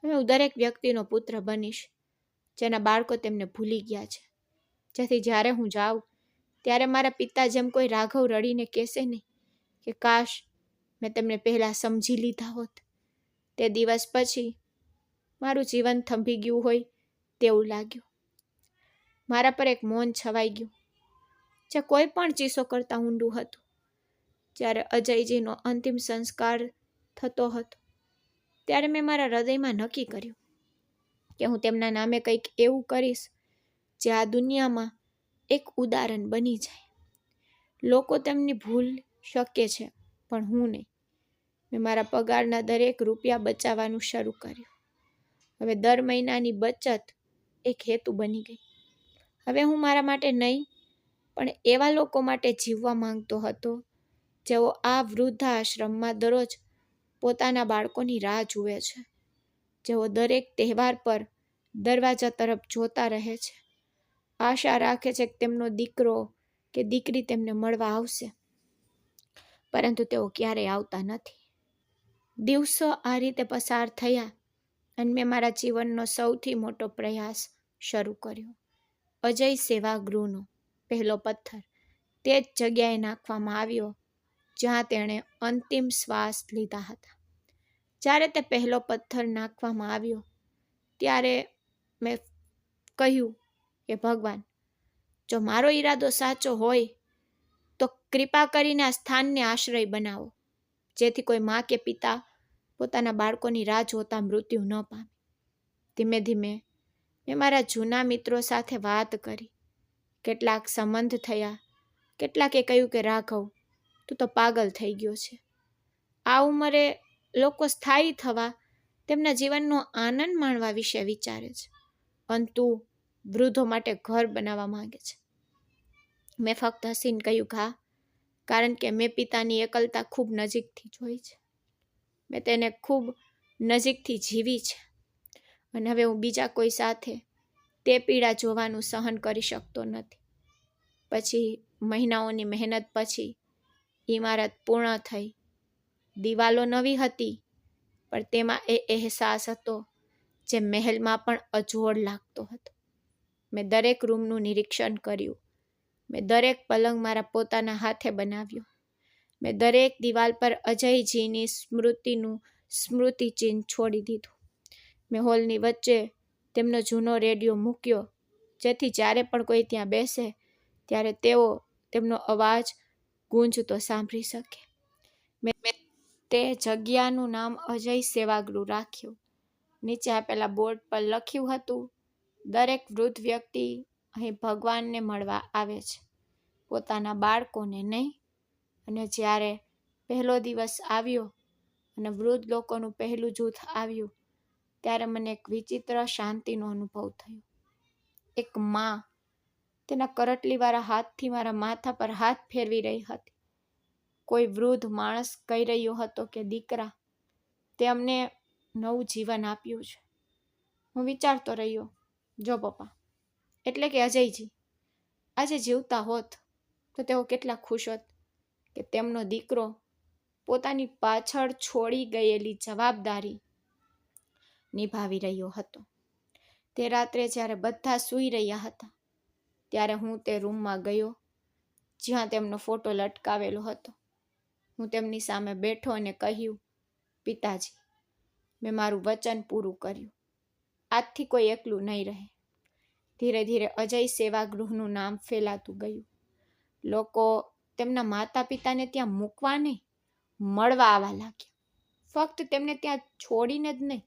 હવે હું દરેક વ્યક્તિનો પુત્ર બનીશ જેના બાળકો તેમને ભૂલી ગયા છે, જેથી જ્યારે હું જાઉં ત્યારે મારા પિતા જેમ કોઈ રાઘવ રડીને કહેશે નહીં કે કાશ મેં તેમને પહેલાં સમજી લીધા હોત. તે દિવસ પછી મારું જીવન થંભી ગયું હોય તેવું લાગ્યું. મારા પર એક મૌન છવાઈ ગયું, જે કોઈ પણ ચીસો કરતાં ઊંડું હતું. જ્યારે અજયજીનો અંતિમ સંસ્કાર થતો હતો ત્યારે મેં મારા હૃદયમાં નક્કી કર્યું કે હું તેમના નામે કંઈક એવું કરીશ જે આ દુનિયામાં એક ઉદાહરણ બની જાય. લોકો તેમની ભૂલ શકે છે, પણ હું નહીં. મેં મારા પગારના દરેક રૂપિયા બચાવવાનું શરૂ કર્યું. હવે દર મહિનાની બચત એક હેતુ બની ગઈ. હવે હું મારા માટે નહીં, પણ એવા લોકો માટે જીવવા માંગતો હતો જેઓ આ વૃદ્ધાશ્રમમાં દરરોજ પોતાના બાળકોની રાહ જુએ છે, જેઓ દરેક તહેવાર પર દરવાજા તરફ જોતા રહે છે, આશા રાખે છે કે તેમનો દીકરો કે દીકરી તેમને મળવા આવશે, પરંતુ તેઓ ક્યારેય આવતા નથી. દિવસો આ રીતે પસાર થયા અને મેં મારા જીવનનો સૌથી મોટો પ્રયાસ શરૂ કર્યો. અજય સેવા ગૃહનો પહેલો પથ્થર તે જ જગ્યાએ નાખવામાં આવ્યો જ્યાં તેણે અંતિમ શ્વાસ લીધા હતા. જ્યારે તે પહેલો પથ્થર નાખવામાં આવ્યો ત્યારે મેં કહ્યું કે ભગવાન, જો મારો ઈરાદો સાચો હોય તો કૃપા કરીને આ સ્થાનને આશ્રય બનાવો, જેથી કોઈ મા કે પિતા પોતાના બાળકોની રાહ જોતા મૃત્યુ ન પામે. ધીમે ધીમે મેં મારા જૂના મિત્રો સાથે વાત કરી. કેટલાક સંબંધ થયા, કેટલાકે કહ્યું કે રાઘવ, તું તો પાગલ થઈ ગયો છે. આ ઉંમરે લોકો સ્થાયી થવા, તેમના જીવનનો આનંદ માણવા વિશે વિચારે છે, પરંતુ વૃદ્ધો માટે ઘર બનાવવા માંગે છે. મેં ફક્ત હસીને કહ્યું હા, કારણ કે મેં પિતાની એકલતા ખૂબ નજીકથી જોઈ છે. મેં તેને ખૂબ નજીકથી જીવી છે અને હવે હું બીજા કોઈ સાથે તે પીડા જોવાનું સહન કરી શકતો નથી. પછી મહિનાઓની મહેનત પછી ઇમારત પૂર્ણ થઈ. દિવાલો નવી હતી, પણ તેમાં એ અહેસાસ હતો જે મહેલમાં પણ અજોડ લાગતો હતો. મેં દરેક રૂમનું નિરીક્ષણ કર્યું. મેં દરેક પલંગ મારા પોતાના હાથે બનાવ્યો. મેં દરેક દિવાલ પર અજયજીની સ્મૃતિનું સ્મૃતિચિહ્ન છોડી દીધું. મેં હોલની વચ્ચે તેમનો જૂનો રેડિયો મૂક્યો, જેથી જ્યારે પણ કોઈ ત્યાં બેસે ત્યારે તેઓ તેમનો અવાજ ગૂંજતો સાંભળી શકે. મેં તે જગ્યાનું નામ અજય સેવાગૃહ રાખ્યું. નીચે આપેલા બોર્ડ પર લખ્યું હતું, દરેક વૃદ્ધ વ્યક્તિ અહીં ભગવાનને મળવા આવે છે, પોતાના બાળકોને નહીં. અને જ્યારે પહેલો દિવસ આવ્યો અને વૃદ્ધ લોકોનું પહેલું જૂથ આવ્યું, ત્યારે મને એક વિચિત્ર શાંતિનો અનુભવ થયો. એક માં તેના કરટલીવાળા હાથથી મારા માથા પર હાથ ફેરવી રહી હતી. કોઈ વૃદ્ધ માણસ કહી રહ્યો હતો કે દીકરા, તે અમને નવું જીવન આપ્યું છે. હું વિચારતો રહ્યો, જો પપ્પા એટલે કે અજયજી આજે જીવતા હોત તો તેઓ કેટલા ખુશ હોત કે તેમનો દીકરો પોતાની પાછળ છોડી ગયેલી જવાબદારી નિભાવી રહ્યો હતો. તે રાત્રે જ્યારે બધા સૂઈ રહ્યા હતા ત્યારે હું તે રૂમમાં ગયો જ્યાં તેમનો ફોટો લટકાવેલો હતો. હું તેમની સામે બેઠો અને કહ્યું, પિતાજી, મેં મારું વચન પૂરું કર્યું. આજથી કોઈ એકલું નહીં રહે. ધીરે ધીરે અજય સેવાગૃહનું નામ ફેલાતું ગયું. લોકો તેમના માતા પિતાને ત્યાં મૂકવા નહીં, મળવા આવવા લાગ્યા. ફક્ત તેમને ત્યાં છોડીને જ નહીં,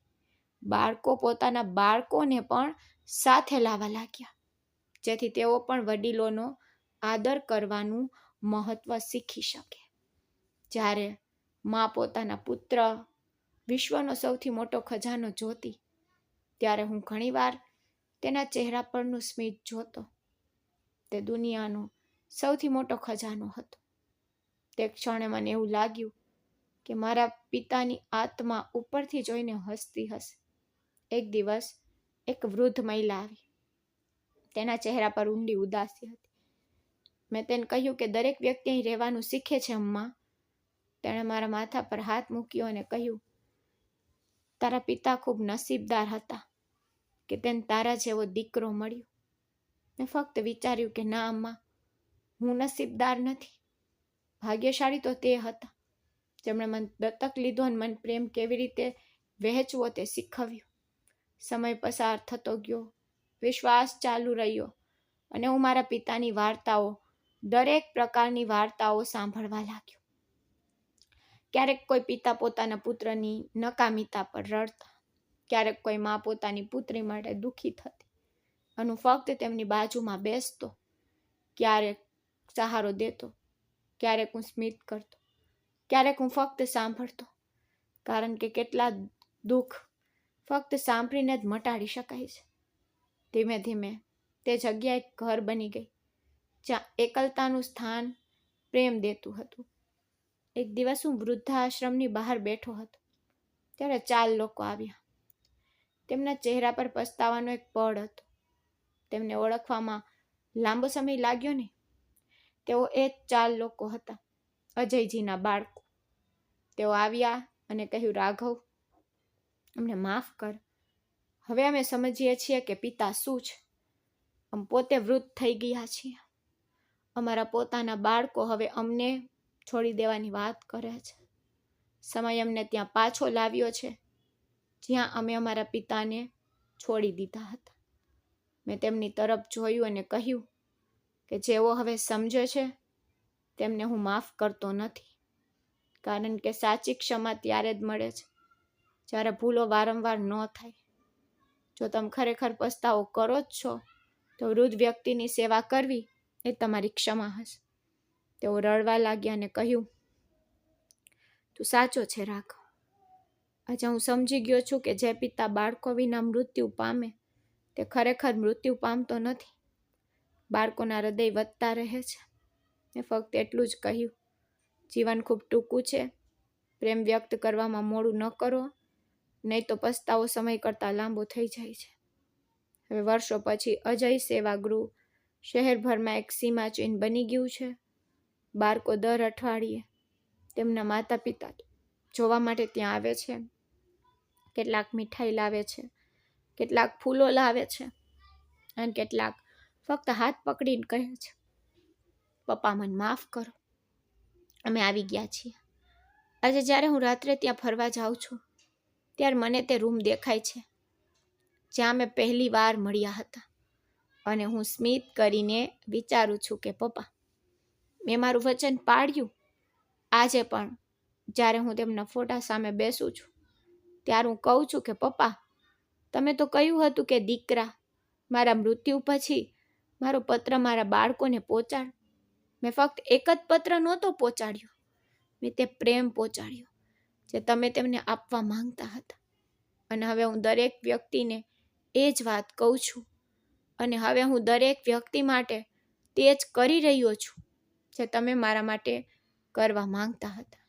બાળકો પોતાના બાળકોને પણ સાથે લાવવા લાગ્યા, જેથી તેઓ પણ વડીલોનો આદર કરવાનું મહત્વ શીખી શકે. જ્યારે મા પોતાના પુત્ર વિશ્વનો સૌથી મોટો ખજાનો જોતી, ત્યારે હું ઘણીવાર તેના ચહેરા પરનું સ્મિત જોતો. તે દુનિયાનો સૌથી મોટો ખજાનો હતો. તે ક્ષણે મને એવું લાગ્યું કે મારા પિતાની આત્મા ઉપરથી જોઈને હસતી હશે. એક દિવસ એક વૃદ્ધ મહિલા આવી. તેના ચહેરા પર ઊંડી ઉદાસી હતી. મેં તેને કહ્યું કે દરેક વ્યક્તિ અહીં રહેવાનું શીખે છે અમ્મા. તેણે મારા માથા પર હાથ મૂક્યો અને કહ્યું, તારા પિતા ખૂબ નસીબદાર હતા કે તેને તારા જેવો દીકરો મળ્યો. મેં ફક્ત વિચાર્યું કે ના અમ્મા, હું નસીબદાર નથી. ભાગ્યશાળી તો તે હતા જેમણે મને દત્તક લીધો અને મને પ્રેમ કેવી રીતે વહેંચવો તે શીખવ્યું. સમય પસાર થતો ગયો, વિશ્વાસ ચાલુ રહ્યો અને હું મારા પિતાની વાર્તાઓ, દરેક પ્રકારની વાર્તાઓ સાંભળવા લાગ્યો. ક્યારેક કોઈ પિતા પોતાના પુત્રની નકામીતા પર રડતા, ક્યારેક કોઈ મા પોતાની પુત્રી માટે દુઃખી થતી અને હું ફક્ત તેમની બાજુમાં બેસતો. ક્યારેક સહારો દેતો, ક્યારેક હું સ્મિત કરતો, ક્યારેક હું ફક્ત સાંભળતો. કારણ કે કેટલા દુઃખ ફક્ત સાંભળીને જ મટાડી શકાય છે. ધીમે ધીમે તે જગ્યા એક ઘર બની ગઈ, જ્યાં એકલતાનું સ્થાન પ્રેમ દેતું હતું. એક દિવસ હું વૃદ્ધાશ્રમની બહાર બેઠો હતો, ત્યારે 4 લોકો આવ્યા. તેમના ચહેરા પર પસ્તાવાનો એક પડ હતો. તેમને ઓળખવામાં લાંબો સમય લાગ્યો નહીં. તેઓ એ 4 લોકો હતા, અજયજીના બાળકો. તેઓ આવ્યા અને કહ્યું, રાઘવ, અમને માફ કર. હવે અમે સમજીએ છીએ કે પિતા શું છે. અમે પોતે વૃદ્ધ થઈ ગયા છીએ. અમારા પોતાના બાળકો હવે અમને છોડી દેવાની વાત કરે છે. સમય અમને ત્યાં પાછો લાવ્યો છે જ્યાં અમે અમારા પિતાને છોડી દીધા હતા. મેં તેમની તરફ જોયું અને કહ્યું કે જેઓ હવે સમજે છે તેમને હું માફ કરતો નથી. કારણ કે સાચી ક્ષમા ત્યારે જ મળે છે જ્યારે ભૂલો વારંવાર ન થાય. જો તમે ખરેખર પસ્તાવો કરો જ છો તો વૃદ્ધ વ્યક્તિની સેવા કરવી એ તમારી ક્ષમા હશે. તેઓ રડવા લાગ્યા અને કહ્યું, તું સાચો છે રાઘવ. આજે હું સમજી ગયો છું કે જે પિતા બાળકો વિના મૃત્યુ પામે તે ખરેખર મૃત્યુ પામતો નથી. બાળકોના હૃદય વધતા રહે છે. મેં ફક્ત એટલું જ કહ્યું, જીવન ખૂબ ટૂંકું છે. પ્રેમ વ્યક્ત કરવામાં મોડું ન કરો, નહીં તો પસ્તાવો સમય કરતાં લાંબો થઈ જાય છે. હવે વર્ષો પછી અજય સેવાગૃહ શહેરભરમાં એક સીમાચિહ્ન બની ગયું છે. બાળકો દર અઠવાડિયે તેમના માતા પિતા જોવા માટે ત્યાં આવે છે. કેટલાક મીઠાઈ લાવે છે, કેટલાક ફૂલો લાવે છે અને કેટલાક ફક્ત હાથ પકડીને કહે છે, પપ્પા મને માફ કરો, અમે આવી ગયા છીએ. આજે જ્યારે હું રાત્રે ત્યાં ફરવા જાઉં છું ત્યારે મને તે રૂમ દેખાય છે જ્યાં અમે પહેલી વાર મળ્યા હતા. અને હું સ્મિત કરીને વિચારું છું કે પપ્પા, મેં મારું વચન પાળ્યું. આજે પણ જ્યારે હું તેમના ફોટા સામે બેસું છું ત્યારે હું કહું છું કે પપ્પા, તમે તો કહ્યું હતું કે દીકરા, મારા મૃત્યુ પછી મારો પત્ર મારા બાળકોને પહોંચાડ. મેં ફક્ત એક જ પત્ર નહોતો પહોંચાડ્યો, મેં તે પ્રેમ પહોંચાડ્યો જે તમે તેમને આપવા માંગતા હતા. અને હવે હું દરેક વ્યક્તિને એ જ વાત કહું છું. અને હવે હું દરેક વ્યક્તિ માટે તે જ કરી રહ્યો છું જે તમે મારા માટે કરવા માંગતા હતા.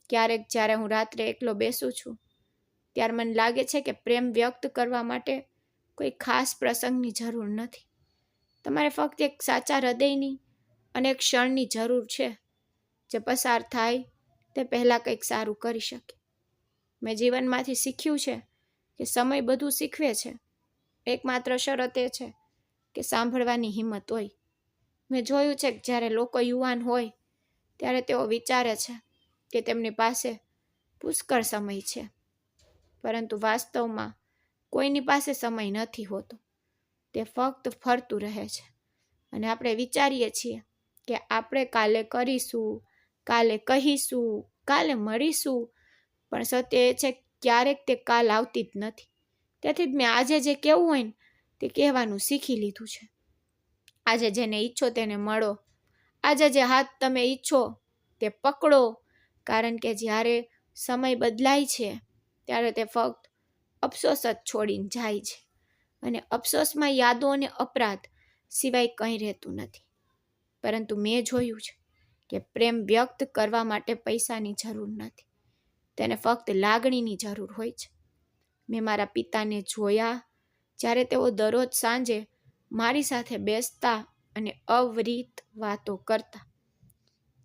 ક્યારેક જ્યારે હું રાત્રે એકલો બેસું છું ત્યારે મને લાગે છે કે પ્રેમ વ્યક્ત કરવા માટે કોઈ ખાસ પ્રસંગની જરૂર નથી. તમારે ફક્ત એક સાચા હૃદયની અને એક ક્ષણની જરૂર છે જે પસાર થાય તે પહેલાં કંઈક સારું કરી શકે. મેં જીવનમાંથી શીખ્યું છે કે સમય બધું શીખવે છે. એકમાત્ર શરત એ છે કે સાંભળવાની હિંમત હોય. મેં જોયું છે કે જ્યારે લોકો યુવાન હોય ત્યારે તેઓ વિચારે છે કે તેમની પાસે પુષ્કળ સમય છે, પરંતુ વાસ્તવમાં કોઈની પાસે સમય નથી હોતો. તે ફક્ત ફરતું રહે છે અને આપણે વિચારીએ છીએ કે આપણે કાલે કરીશું, કાલે કહીશું, કાલે મળીશું, પણ સત્ય એ છે ક્યારેક તે કાલ આવતી જ નથી. તેથી જ મેં આજે જે કહેવું હોય ને તે કહેવાનું શીખી લીધું છે. આજે જેને ઈચ્છો તેને મળો, આજે જે હાથ તમે ઈચ્છો તે પકડો, કારણ કે જ્યારે સમય બદલાય છે ત્યારે તે ફક્ત અફસોસ જ છોડીને જાય છે, અને અફસોસમાં યાદો અને અપરાધ સિવાય કંઈ રહેતું નથી. પરંતુ મેં જોયું છે કે પ્રેમ વ્યક્ત કરવા માટે પૈસાની જરૂર નથી, તેને ફક્ત લાગણીની જરૂર હોય છે. મેં મારા પિતાને જોયા જ્યારે તેઓ દરરોજ સાંજે મારી સાથે બેસતા અને અવિરત વાતો કરતા.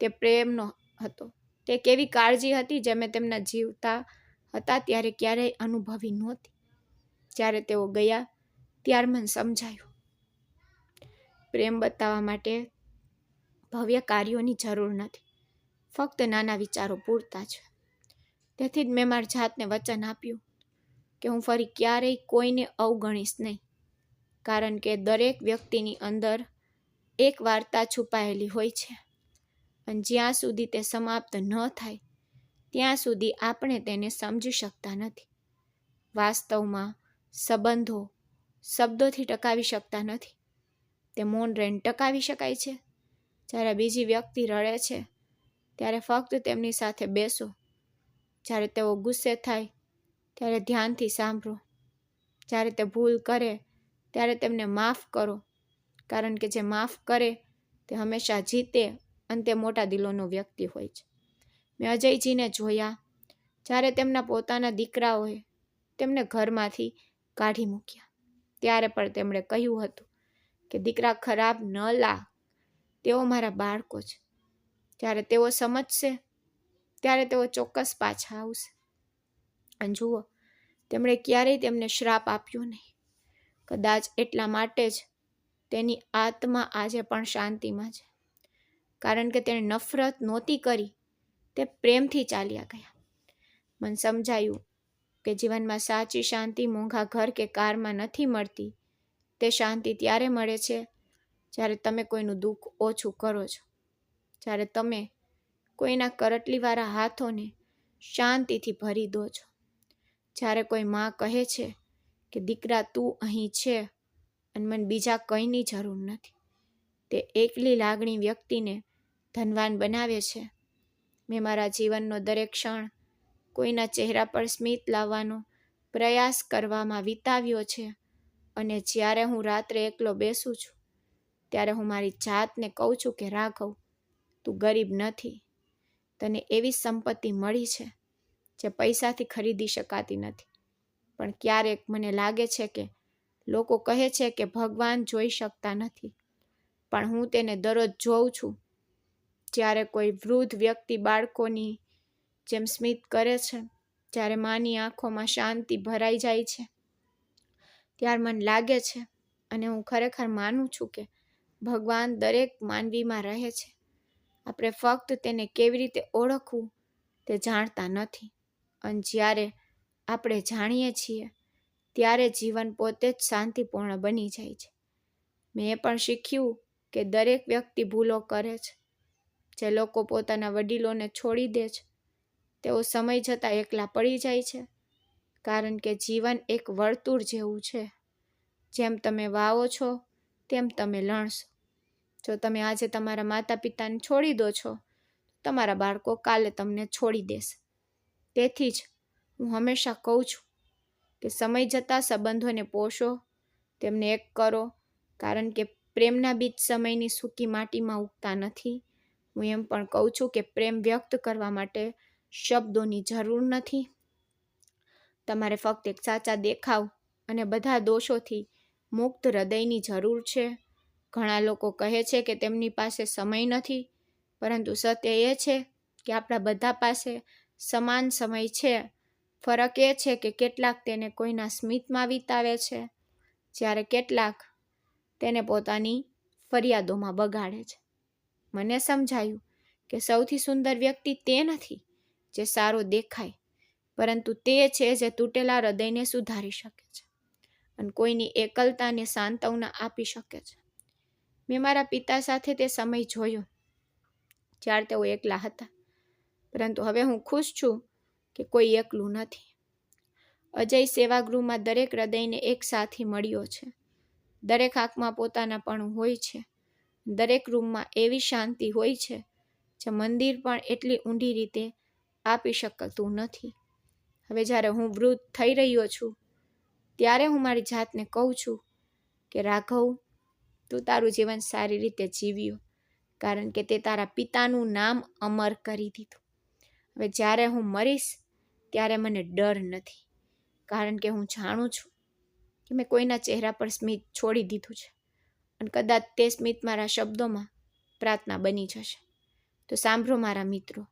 તે પ્રેમનો હતો. તે કેવી કાળજી હતી જે મેં તેમના જીવતા હતા ત્યારે ક્યારેય અનુભવી નહોતી. જ્યારે તેઓ ગયા ત્યારે મને સમજાયું, પ્રેમ બતાવવા માટે ભવ્ય કાર્યોની જરૂર નથી, ફક્ત નાના વિચારો પૂરતા છે. તેથી જ મેં મારી જાતને વચન આપ્યું કે હું ફરી ક્યારેય કોઈને અવગણીશ નહીં, કારણ કે દરેક વ્યક્તિની અંદર એક વાર્તા છુપાયેલી હોય છે, અને જ્યાં સુધી તે સમાપ્ત ન થાય ત્યાં સુધી આપણે તેને સમજી શકતા નથી. વાસ્તવમાં સંબંધો શબ્દોથી ટકાવી શકતા નથી, તે મૌન રહીને ટકાવી શકાય છે. જ્યારે બીજી વ્યક્તિ રડે છે ત્યારે ફક્ત તેમની સાથે બેસો. જ્યારે તેઓ ગુસ્સે થાય ત્યારે ધ્યાનથી સાંભળો. જ્યારે તે ભૂલ કરે ત્યારે તેમને માફ કરો, કારણ કે જે માફ કરે તે હંમેશા જીતે, અને તે મોટા દિલોનો વ્યક્તિ હોય છે. મેં અજયજીને જોયા જ્યારે તેમના પોતાના દીકરાઓએ તેમને ઘરમાંથી કાઢી મૂક્યા. ત્યારે પણ તેમણે કહ્યું હતું કે દીકરા ખરાબ ન લાગ, તેઓ મારા બાળકો છે. જ્યારે તેઓ સમજશે ત્યારે તેઓ ચોક્કસ પાછા આવશે. અને જુઓ, તેમણે ક્યારેય તેમને શ્રાપ આપ્યો નહીં. કદાચ એટલા માટે જ તેની આત્મા આજે પણ શાંતિમાં છે, કારણ કે તેણે નફરત નહોતી કરી, તે પ્રેમથી ચાલ્યા ગયા. મને સમજાયું કે જીવનમાં સાચી શાંતિ મોંઘા ઘર કે કારમાં નથી મળતી. તે શાંતિ ત્યારે મળે છે જ્યારે તમે કોઈનું દુઃખ ઓછું કરો છો, જ્યારે તમે કોઈના કરટલીવાળા હાથોને શાંતિથી ભરી દો છો, જ્યારે કોઈ માં કહે છે કે દીકરા તું અહીં છે અને મને બીજા કંઈની જરૂર નથી. તે એકલી લાગણી વ્યક્તિને ધનવાન બનાવે છે. મેં મારા જીવનનો દરેક ક્ષણ કોઈના ચહેરા પર સ્મિત લાવવાનો પ્રયાસ કરવામાં વિતાવ્યો છે, અને જ્યારે હું રાત્રે એકલો બેસું છું ત્યારે હું મારી જાતને કહું છું કે રાઘવ, તું ગરીબ નથી. તને એવી સંપત્તિ મળી છે જે પૈસાથી ખરીદી શકાતી નથી. પણ ક્યારેક મને લાગે છે કે લોકો કહે છે કે ભગવાન જોઈ શકતા નથી, પણ હું તેને દરરોજ જોઉં છું. જ્યારે કોઈ વૃદ્ધ વ્યક્તિ બાળકોની જેમ સ્મિત કરે છે, જ્યારે માની આંખોમાં શાંતિ ભરાઈ જાય છે, ત્યારે મને લાગે છે, અને હું ખરેખર માનું છું કે ભગવાન દરેક માનવીમાં રહે છે. આપણે ફક્ત તેને કેવી રીતે ઓળખવું તે જાણતા નથી, અને જ્યારે આપણે જાણીએ છીએ ત્યારે જીવન પોતે જ શાંતિપૂર્ણ બની જાય છે. મેં એ પણ શીખ્યું કે દરેક વ્યક્તિ ભૂલો કરે છે. જે લોકો પોતાના વડીલોને છોડી દે છે તેઓ સમય જતાં એકલા પડી જાય છે, કારણ કે જીવન એક વર્તુળ જેવું છે. જેમ તમે વાવો છો તેમ તમે લણશો. જો તમે આજે તમારા માતા પિતાને છોડી દો છો, તમારા બાળકો કાલે તમને છોડી દેશે. તેથી જ હું હંમેશા કહું છું કે સમય જતાં સંબંધોને પોષો, તેમને એક કરો, કારણ કે પ્રેમના બીજ સમયની સૂકી માટીમાં ઉગતા નથી. હું એમ પણ કહું છું કે પ્રેમ વ્યક્ત કરવા માટે શબ્દોની જરૂર નથી. તમારે ફક્ત એક સાચા દેખાવ અને બધા દોષોથી મુક્ત હૃદયની જરૂર છે. ઘણા લોકો કહે છે કે તેમની પાસે સમય નથી, પરંતુ સત્ય એ છે કે આપણા બધા પાસે સમાન સમય છે. ફરક એ છે કે કેટલાક તેને કોઈના સ્મિતમાં વિતાવે છે, જ્યારે કેટલાક તેને પોતાની ફરિયાદોમાં બગાડે છે. મને સમજાયું કે સૌથી સુંદર વ્યક્તિ તે નથી જે સારો દેખાય, પરંતુ તે છે જે તૂટેલા હૃદયને સુધારી શકે છે અને કોઈની એકલતાને સાંત્વના આપી શકે છે. મેં મારા પિતા સાથે તે સમય જોયો જ્યારે તેઓ એકલા હતા, પરંતુ હવે હું ખુશ છું કે કોઈ એકલું નથી. અજય સેવાગૃહમાં દરેક હૃદયને એક સાથી મળ્યો છે. દરેક આંખમાં પોતાનાપણું હોય છે, દરેક રૂમમાં એવી શાંતિ હોય છે જે મંદિર પણ એટલી ઊંડી રીતે આપી શકતું નથી. હવે જ્યારે હું વૃદ્ધ થઈ રહ્યો છું ત્યારે હું મારી જાતને કહું છું કે રાઘવ, તું તારું જીવન સારી રીતે જીવ્યો, કારણ કે તે તારા પિતાનું નામ અમર કરી દીધું. હવે જ્યારે હું મરીશ ત્યારે મને ડર નથી, કારણ કે હું જાણું છું કે મેં કોઈના ચહેરા પર સ્મિત છોડી દીધું છે અને કદાચ તે સ્મિત મારા શબ્દોમાં પ્રાર્થના બની જશે. તો સાંભળો મારા મિત્રો,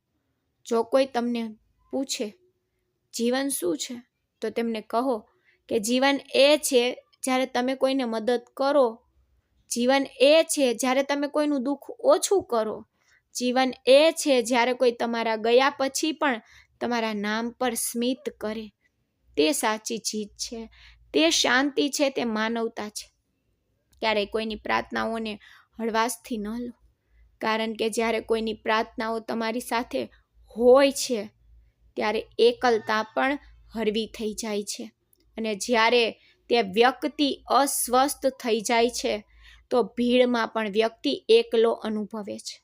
જો કોઈ તમને પૂછે જીવન શું છે, તો તેમને કહો કે જીવન એ છે જ્યારે તમે કોઈને મદદ કરો. જીવન એ છે જ્યારે તમે કોઈનું દુઃખ ઓછું કરો. જીવન એ છે જ્યારે કોઈ તમારા ગયા પછી પણ તમારા નામ પર સ્મિત કરે. તે સાચી જીત છે, તે શાંતિ છે, તે માનવતા છે. ક્યારેય કોઈની પ્રાર્થનાઓને હળવાશથી ન લો, કારણ કે જ્યારે કોઈની પ્રાર્થનાઓ તમારી સાથે હોય છે ત્યારે એકલતા પણ હળવી થઈ જાય છે. અને જ્યારે તે વ્યક્તિ અસ્વસ્થ થઈ જાય છે તો ભીડમાં પણ વ્યક્તિ એકલો અનુભવે છે.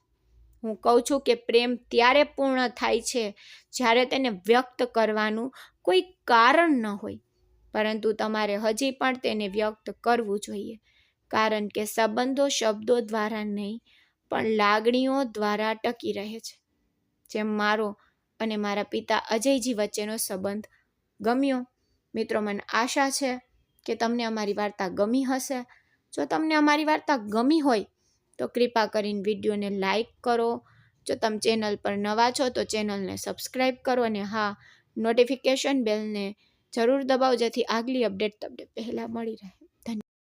હું કહું છું કે પ્રેમ ત્યારે પૂર્ણ થાય છે જ્યારે તેને વ્યક્ત કરવાનું કોઈ કારણ ન હોય, પરંતુ તમારે હજી પણ તેને વ્યક્ત કરવું જોઈએ, કારણ કે સંબંધો શબ્દો દ્વારા નહીં પણ લાગણીઓ દ્વારા ટકી રહે છે. જેમ મારો અને મારા પિતા અજયજી વચ્ચેનો સંબંધ ગમ્યો. મિત્રો, મને આશા છે કે તમને અમારી વાર્તા ગમી હશે. જો તમને અમારી વાર્તા ગમી હોય તો કૃપા કરીને વિડીયોને લાઈક કરો. જો તમે ચેનલ પર નવા છો તો ચેનલને સબસ્ક્રાઈબ કરો અને હા, નોટિફિકેશન બેલને જરૂર દબાવો જેથી આગલી અપડેટ તમને પહેલાં મળી રહે.